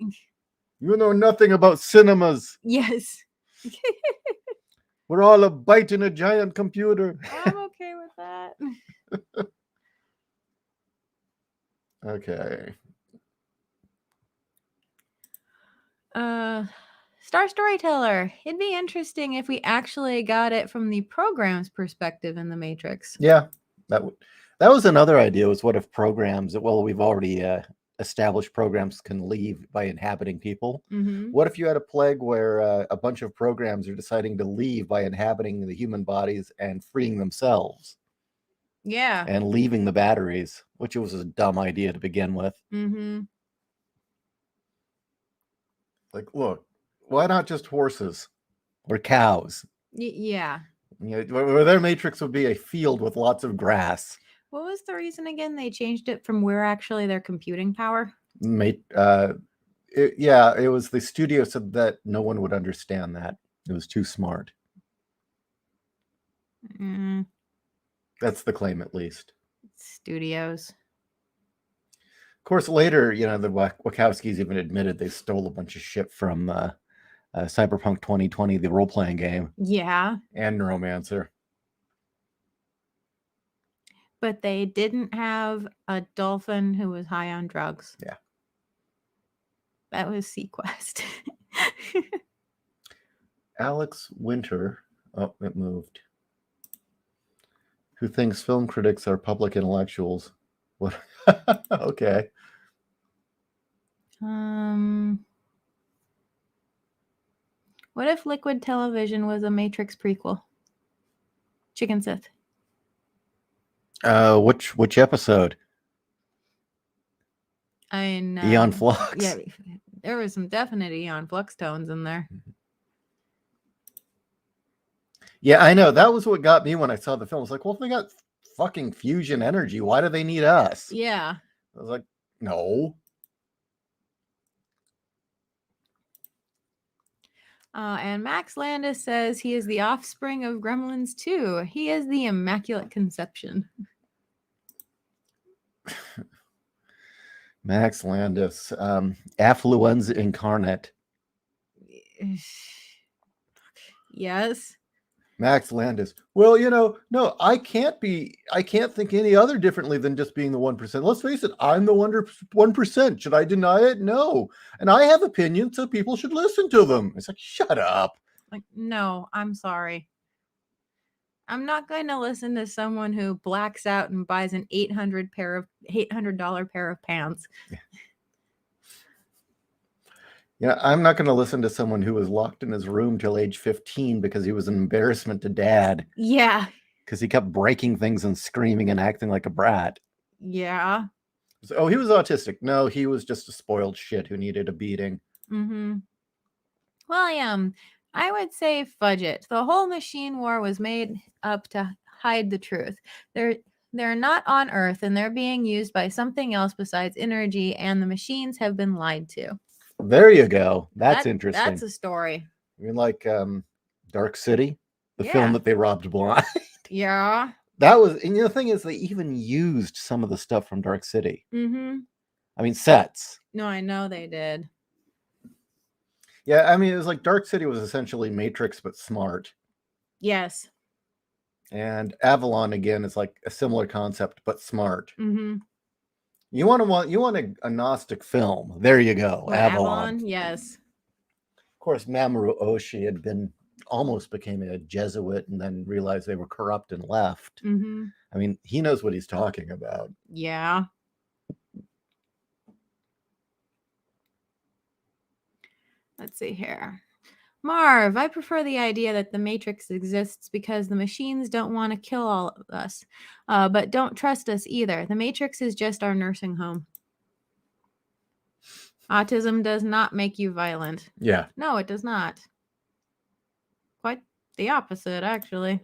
You know nothing about cinemas. Yes. We're all a bite in a giant computer. I'm okay with that. Okay. Star Storyteller. It'd be interesting if we actually got it from the program's perspective in the Matrix. Yeah, that would. That was another idea, was what if programs, well, we've already established programs can leave by inhabiting people. Mm-hmm. What if you had a plague where a bunch of programs are deciding to leave by inhabiting the human bodies and freeing themselves Yeah. and leaving the batteries, which was a dumb idea to begin with. Mm-hmm. Like, look, why not just horses or cows? Yeah. You know, where their matrix would be a field with lots of grass. What was the reason again they changed it from where actually their computing power? It was the studio said that no one would understand that. It was too smart. Mm, That's the claim, at least. studios. Of course, later, you know, the Wachowskis even admitted they stole a bunch of shit from Cyberpunk 2020, the role-playing game, Yeah. and Neuromancer. But they didn't have a dolphin who was high on drugs. Yeah. That was Sequest. Alex Winter, oh, it moved, who thinks film critics are public intellectuals. What? Okay. What if Liquid Television was a Matrix prequel? Chicken Sith. Which episode? I know. Eon Flux. Yeah, there was some definite Eon Flux tones in there. Yeah, I know. That was what got me when I saw the film. I was like, well, if they got fucking fusion energy, why do they need us? Yeah. I was like, no. And Max Landis says he is the offspring of Gremlins 2. He is the Immaculate Conception. Max Landis, affluenza incarnate. Yes. Max Landis. Well, you know, no, I can't think any other differently than just being the 1%. Let's face it, I'm the 1%. Should I deny it? No. And I have opinions, so people should listen to them. It's like, shut up. Like, no, I'm sorry. I'm not going to listen to someone who blacks out and buys an $800 pair of pants. Yeah, I'm not going to listen to someone who was locked in his room till age 15 because he was an embarrassment to dad. Yeah. Because he kept breaking things and screaming and acting like a brat. Yeah. So, oh, he was autistic. No, he was just a spoiled shit who needed a beating. Mm-hmm. Well, I would say fudge it. The whole machine war was made up to hide the truth. They're not on Earth, and they're being used by something else besides energy, and the machines have been lied to. There you go. That's interesting. That's a story. I mean, like Dark City, the film that they robbed blind. Yeah. That was, and the thing is, they even used some of the stuff from Dark City. Mm-hmm. I mean, sets. No, I know they did. Yeah, I mean, it was like Dark City was essentially Matrix, but smart. Yes. And Avalon, again, is like a similar concept, but smart. Mm-hmm. You want a Gnostic film. There you go. Avalon. Yes. Of course, Mamoru Oshii had almost became a Jesuit and then realized they were corrupt and left. Mm-hmm. I mean, he knows what he's talking about. Yeah. Let's see here. Marv, I prefer the idea that the Matrix exists because the machines don't want to kill all of us, but don't trust us either. The Matrix is just our nursing home. Autism does not make you violent. Yeah. No, it does not. Quite the opposite, actually.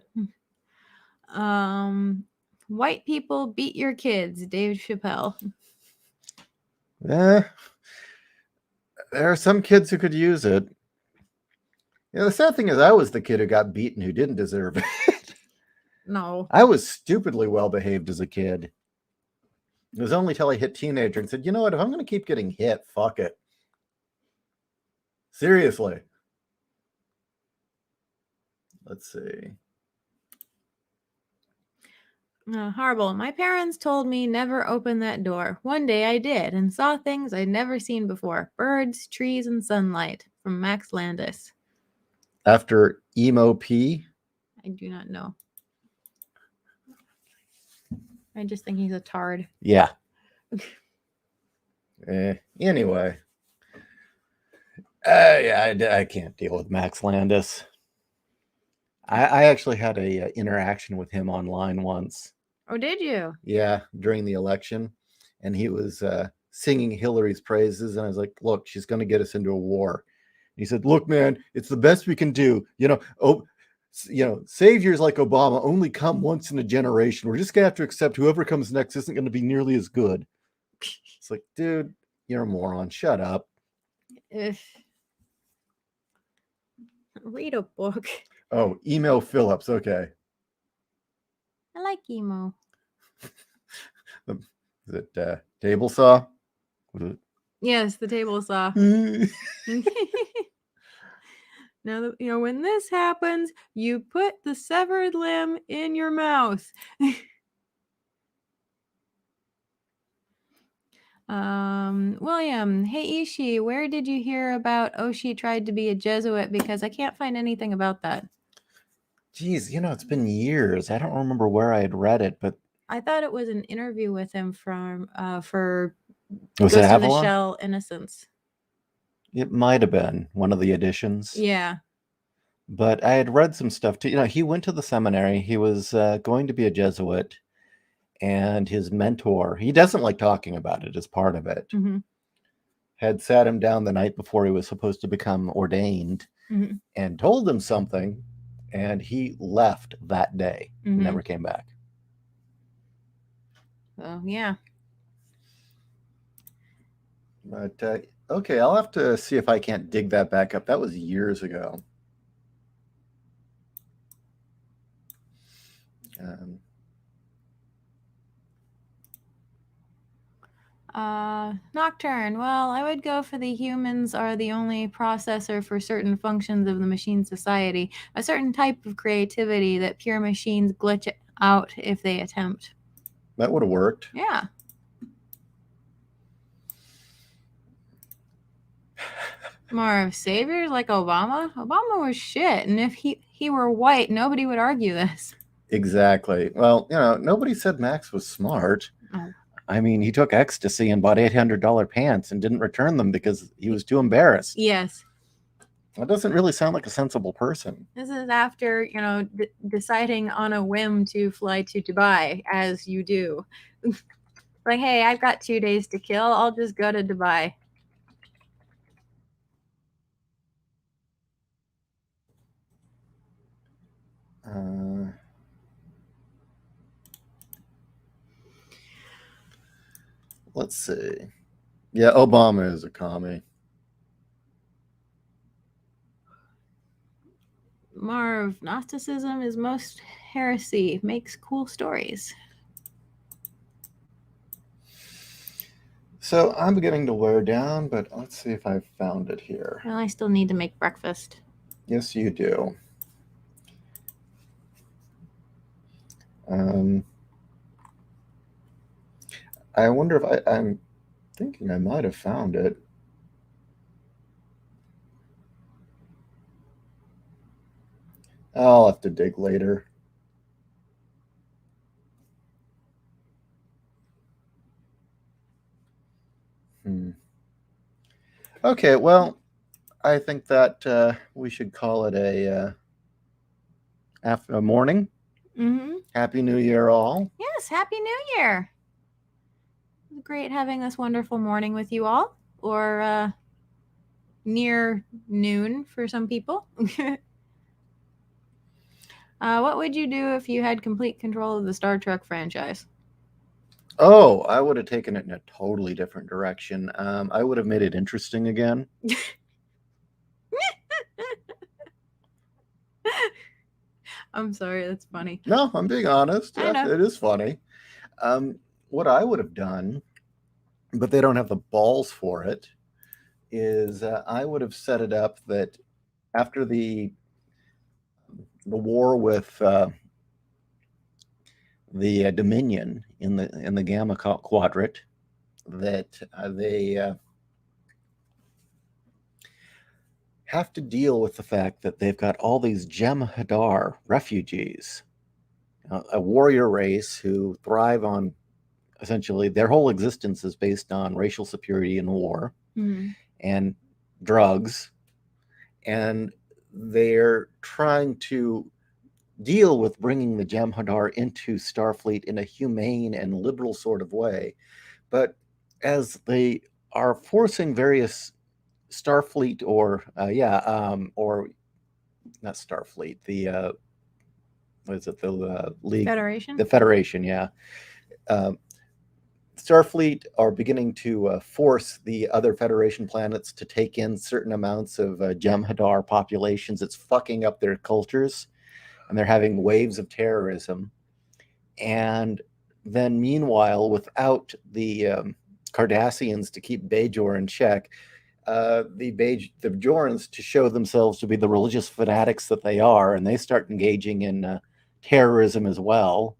White people beat your kids, Dave Chappelle. There are some kids who could use it. You know, the sad thing is I was the kid who got beaten who didn't deserve it. No. I was stupidly well behaved as a kid. It was only till I hit teenager and said, you know what, if I'm going to keep getting hit, fuck it. Seriously. Let's see. Horrible. My parents told me never open that door. One day I did and saw things I'd never seen before. Birds, trees, and sunlight. From Max Landis. After Emo P? I do not know. I just think he's a tard. Yeah. Anyway. Yeah, I can't deal with Max Landis. I actually had a interaction with him online once. Oh, did you? Yeah, during the election, and he was singing Hillary's praises, and I was like, "Look, she's going to get us into a war." And he said, "Look, man, it's the best we can do. Saviors like Obama only come once in a generation. We're just gonna have to accept whoever comes next isn't going to be nearly as good." It's like, dude, you're a moron. Shut up. Read a book. Oh, email Phillips. Okay. I like emo. Is it table saw? Yes, the table saw. Now, when this happens, you put the severed limb in your mouth. William, hey Ishi, where did you hear about Oshi tried to be a Jesuit? Because I can't find anything about that. Geez, it's been years. I don't remember where I had read it, but I thought it was an interview with him for was Ghost it in the Avalon? Shell Innocence. It might have been one of the editions. Yeah. But I had read some stuff too. He went to the seminary. He was going to be a Jesuit, and his mentor, he doesn't like talking about it as part of it, had sat him down the night before he was supposed to become ordained and told him something, and he left that day, never came back. Oh, yeah. But okay, I'll have to see if I can't dig that back up. That was years ago. Nocturne. Well, I would go for the humans are the only processor for certain functions of the machine society, a certain type of creativity that pure machines glitch out if they attempt. That would have worked. Yeah. More of saviors like Obama? Obama was shit, and if he were white, nobody would argue this. Exactly. Well, nobody said Max was smart. Oh. I mean, he took ecstasy and bought $800 pants and didn't return them because he was too embarrassed. Yes. That doesn't really sound like a sensible person. This is after, deciding on a whim to fly to Dubai, as you do. Like, hey, I've got 2 days to kill. I'll just go to Dubai. Let's see. Yeah, Obama is a commie. Marv, Gnosticism is most heresy, makes cool stories. So I'm beginning to wear down, but let's see if I've found it here. Well, I still need to make breakfast. Yes, you do. I wonder if I'm thinking I might have found it. I'll have to dig later. Okay, well, I think that we should call it a morning. Happy New Year, all. Yes, Happy New Year. It was great having this wonderful morning with you all, or near noon for some people. What would you do if you had complete control of the Star Trek franchise? Oh, I would have taken it in a totally different direction. I would have made it interesting again. I'm sorry, that's funny. No, I'm being honest. I know. It is funny. What I would have done, but they don't have the balls for it, is I would have set it up that after the war with the Dominion in the Gamma Quadrant, that they have to deal with the fact that they've got all these Jem'Hadar refugees a warrior race who thrive on essentially their whole existence is based on racial superiority in war and drugs, and they're trying to deal with bringing the Jem'Hadar into Starfleet in a humane and liberal sort of way. But as they are forcing various Starfleet or not Starfleet, the what is it, the League, Federation? the Federation, yeah. Starfleet are beginning to force the other Federation planets to take in certain amounts of Jem'Hadar populations. It's fucking up their cultures, and they're having waves of terrorism. And then, meanwhile, without the Cardassians to keep Bajor in check, the Bajorans, to show themselves to be the religious fanatics that they are, and they start engaging in terrorism as well,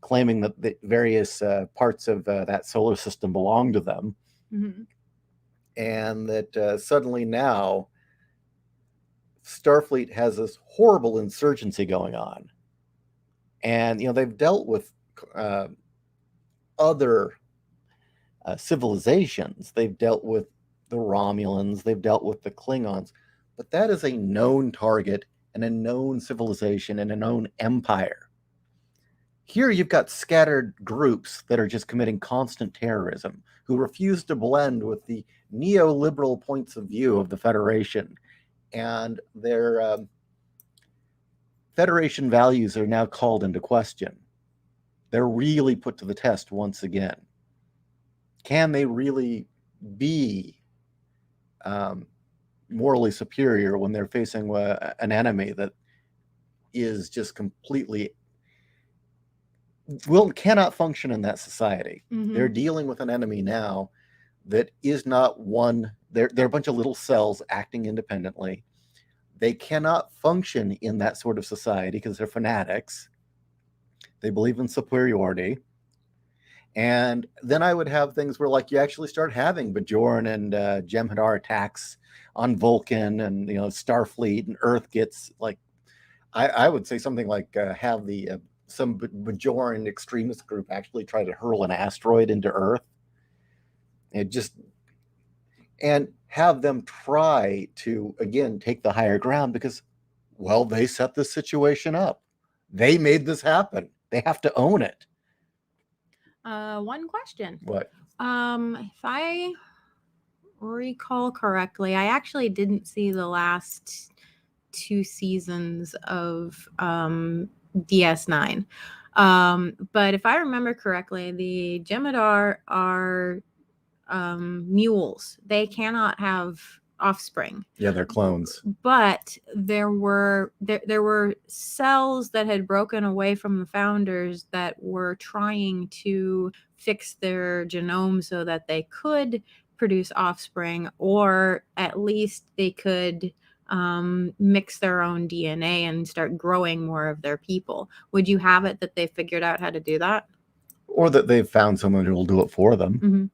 claiming that the various parts of that solar system belong to them. And that suddenly now Starfleet has this horrible insurgency going on. And, they've dealt with other civilizations. They've dealt with the Romulans, they've dealt with the Klingons, but that is a known target and a known civilization and a known empire. Here you've got scattered groups that are just committing constant terrorism, who refuse to blend with the neoliberal points of view of the Federation. And their Federation values are now called into question. They're really put to the test once again. Can they really be morally superior when they're facing an enemy that is just completely cannot function in that society? They're dealing with an enemy now that is not one. They're a bunch of little cells acting independently. They cannot function in that sort of society because they're fanatics. They believe in superiority. And then I would have things where, like, you actually start having Bajoran and Jem'Hadar attacks on Vulcan, and Starfleet, and Earth gets like, I would say something like have some Bajoran extremist group actually try to hurl an asteroid into Earth, and have them try to again take the higher ground because, well, they set this situation up. They made this happen. They have to own it. One question. What? If I recall correctly, I actually didn't see the last 2 seasons of DS9. But if I remember correctly, the Jem'Hadar are mules. They cannot have offspring. Yeah, they're clones. But there were cells that had broken away from the founders that were trying to fix their genome so that they could produce offspring, or at least they could mix their own DNA and start growing more of their people. Would you have it that they figured out how to do that? Or that they've found someone who will do it for them.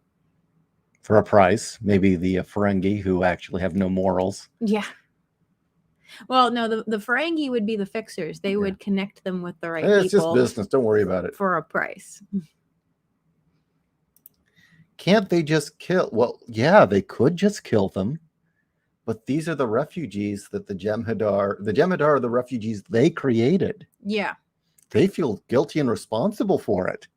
For a price, maybe the Ferengi, who actually have no morals. Yeah. Well, no, the Ferengi would be the fixers. They would connect them with the right people. It's just business. Don't worry about it. For a price. Can't they just kill? Well, yeah, they could just kill them. But these are the refugees that the Jem'Hadar are the refugees they created. Yeah. They feel guilty and responsible for it.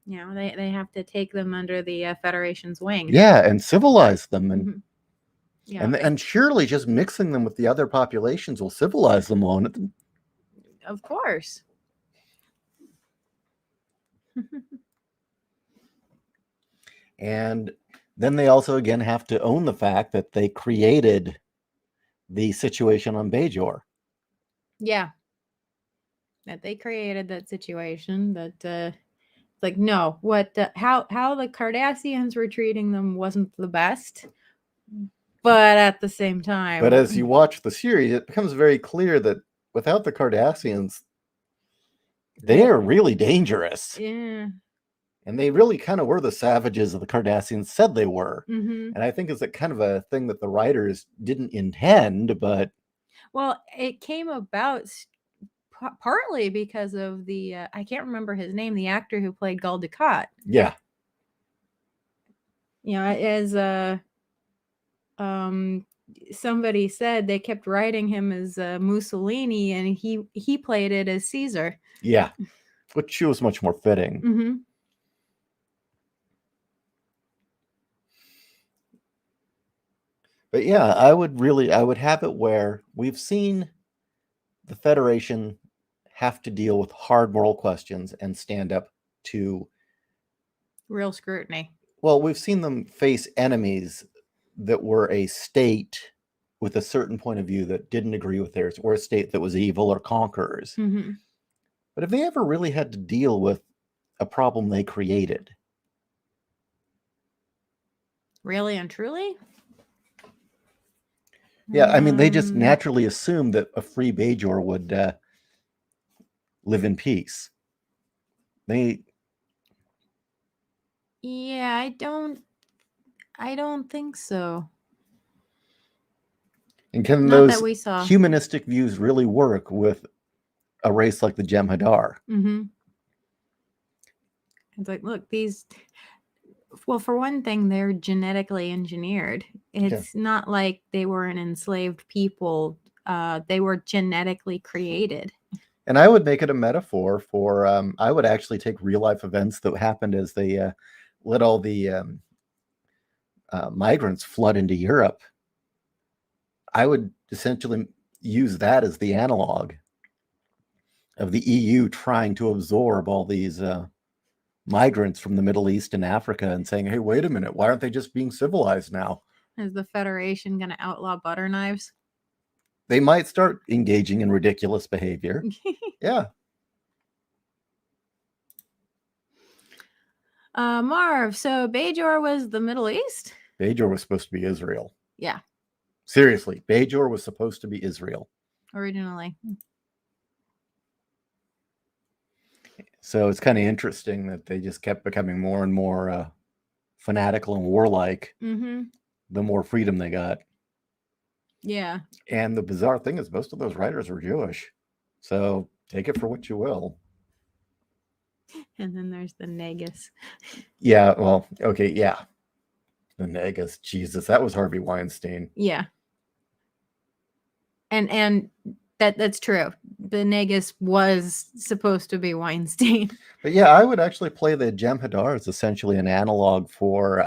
Yeah, they have to take them under the Federation's wing. Yeah, and civilize them. And and surely just mixing them with the other populations will civilize them, won't it? Of course. And then they also, again, have to own the fact that they created the situation on Bajor. Yeah. That they created that situation, that like, no, how the Cardassians were treating them wasn't the best. But at the same time. But as you watch the series, it becomes very clear that without the Cardassians, they are really dangerous. Yeah. And they really kind of were the savages that the Cardassians said they were. And I think it's a kind of a thing that the writers didn't intend, but... Well, it came about partly because of the I can't remember his name, the actor who played Gul Dukat. Yeah. You know, as um somebody said, they kept writing him as Mussolini, and he played it as Caesar. Yeah. Which was much more fitting. Mm-hmm. But yeah, I would have it where we've seen the Federation have to deal with hard moral questions and stand up to Real scrutiny. well, we've seen them face enemies that were a state with a certain point of view that didn't agree with theirs, or a state that was evil or conquerors. Mm-hmm. But have they ever really had to deal with a problem they created? Really and truly? Yeah, I mean, they just naturally assumed that a free Bajor would live in peace. Yeah, I don't think so. And can Not that those we saw. humanistic views really work with a race like the Jem'Hadar? Mm-hmm. It's like, look, well, for one thing, they're genetically engineered. It's not like they were an enslaved people. They were genetically created. And I would make it a metaphor for, I would actually take real life events that happened as they let all the migrants flood into Europe. I would essentially use that as the analog of the EU trying to absorb all these migrants from the Middle East and Africa and saying, hey, wait a minute, why aren't they just being civilized now? Is the Federation going to outlaw butter knives? They might start engaging in ridiculous behavior. Yeah. Marv, so Bajor was the Middle East? Bajor was supposed to be Israel. Yeah. Seriously, Bajor was supposed to be Israel. Originally. So it's kind of interesting that they just kept becoming more and more fanatical and warlike the more freedom they got. Yeah. And the bizarre thing is most of those writers were Jewish. So take it for what you will. And then there's the Negus. Yeah, well, okay, yeah. The Negus, Jesus, that was Harvey Weinstein. Yeah. And that's true. The Negus was supposed to be Weinstein. But yeah, I would actually play the Jem'Hadar as essentially an analog for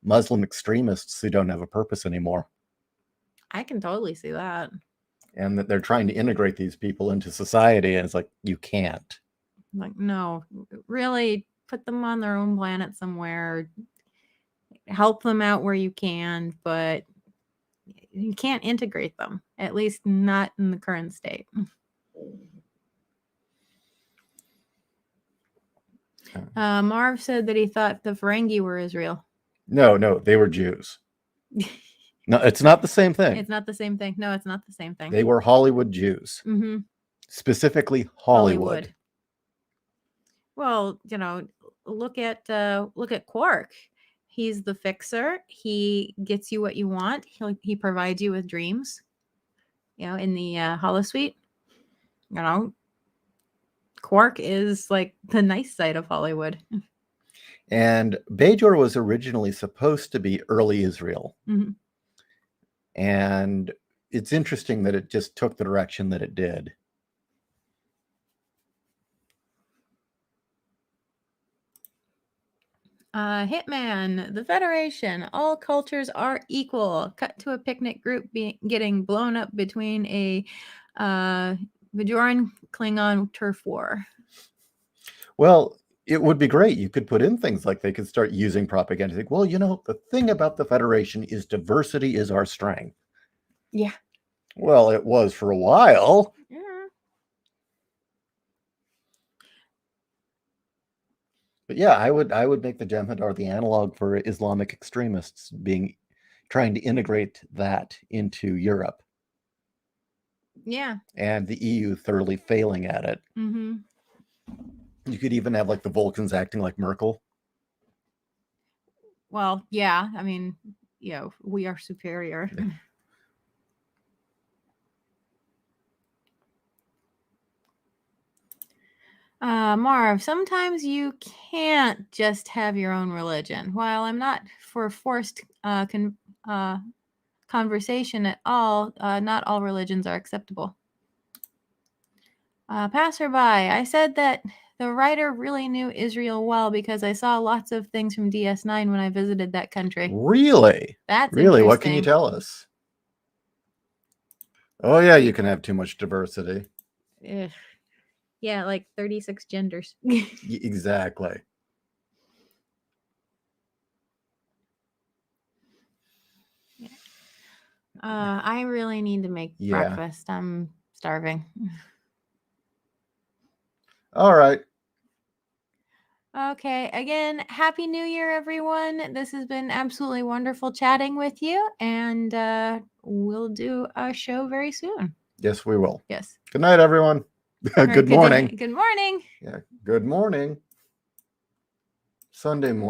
Muslim extremists who don't have a purpose anymore. I can totally see that. And that they're trying to integrate these people into society, and it's like, you can't. Like, no, really put them on their own planet somewhere. Help them out where you can, but you can't integrate them, at least not in the current state. Marv said that he thought the Ferengi were Israel. No, they were Jews. No, it's not the same thing. It's not the same thing. No, it's not the same thing. They were Hollywood Jews. Mm-hmm. Specifically Hollywood. Well, you know, look at Quark. He's the fixer. He gets you what you want. He provides you with dreams. You know, in the holosuite, you know, Quark is like the nice side of Hollywood. And Bajor was originally supposed to be early Israel. Mm-hmm. And it's interesting that it just took the direction that it did. Hitman, the Federation, all cultures are equal. Cut to a picnic group getting blown up between a Bajoran Klingon turf war. Well, it would be great. You could put in things like they could start using propaganda. Like, well, you know, the thing about the Federation is diversity is our strength. Yeah. Well, it was for a while. Yeah. But yeah, I would make the Jem'Hadar the analog for Islamic extremists trying to integrate that into Europe. Yeah. And the EU thoroughly failing at it. Mm-hmm. You could even have like the Vulcans acting like Merkel. Well, yeah. I mean, you know, we are superior. Marv, sometimes you can't just have your own religion. While I'm not for forced conversation at all, not all religions are acceptable. Passerby, I said that the writer really knew Israel well because I saw lots of things from DS9 when I visited that country. Really? That's really? What can you interesting. tell us? Oh yeah, you can have too much diversity. Ugh. Yeah, like 36 genders. Exactly. I really need to make breakfast. I'm starving. All right. Okay, again, Happy New Year, everyone. This has been absolutely wonderful chatting with you, and we'll do a show very soon. Yes, we will. Yes. Good night, everyone. Good morning. Good morning. Yeah. Good morning. Sunday morning.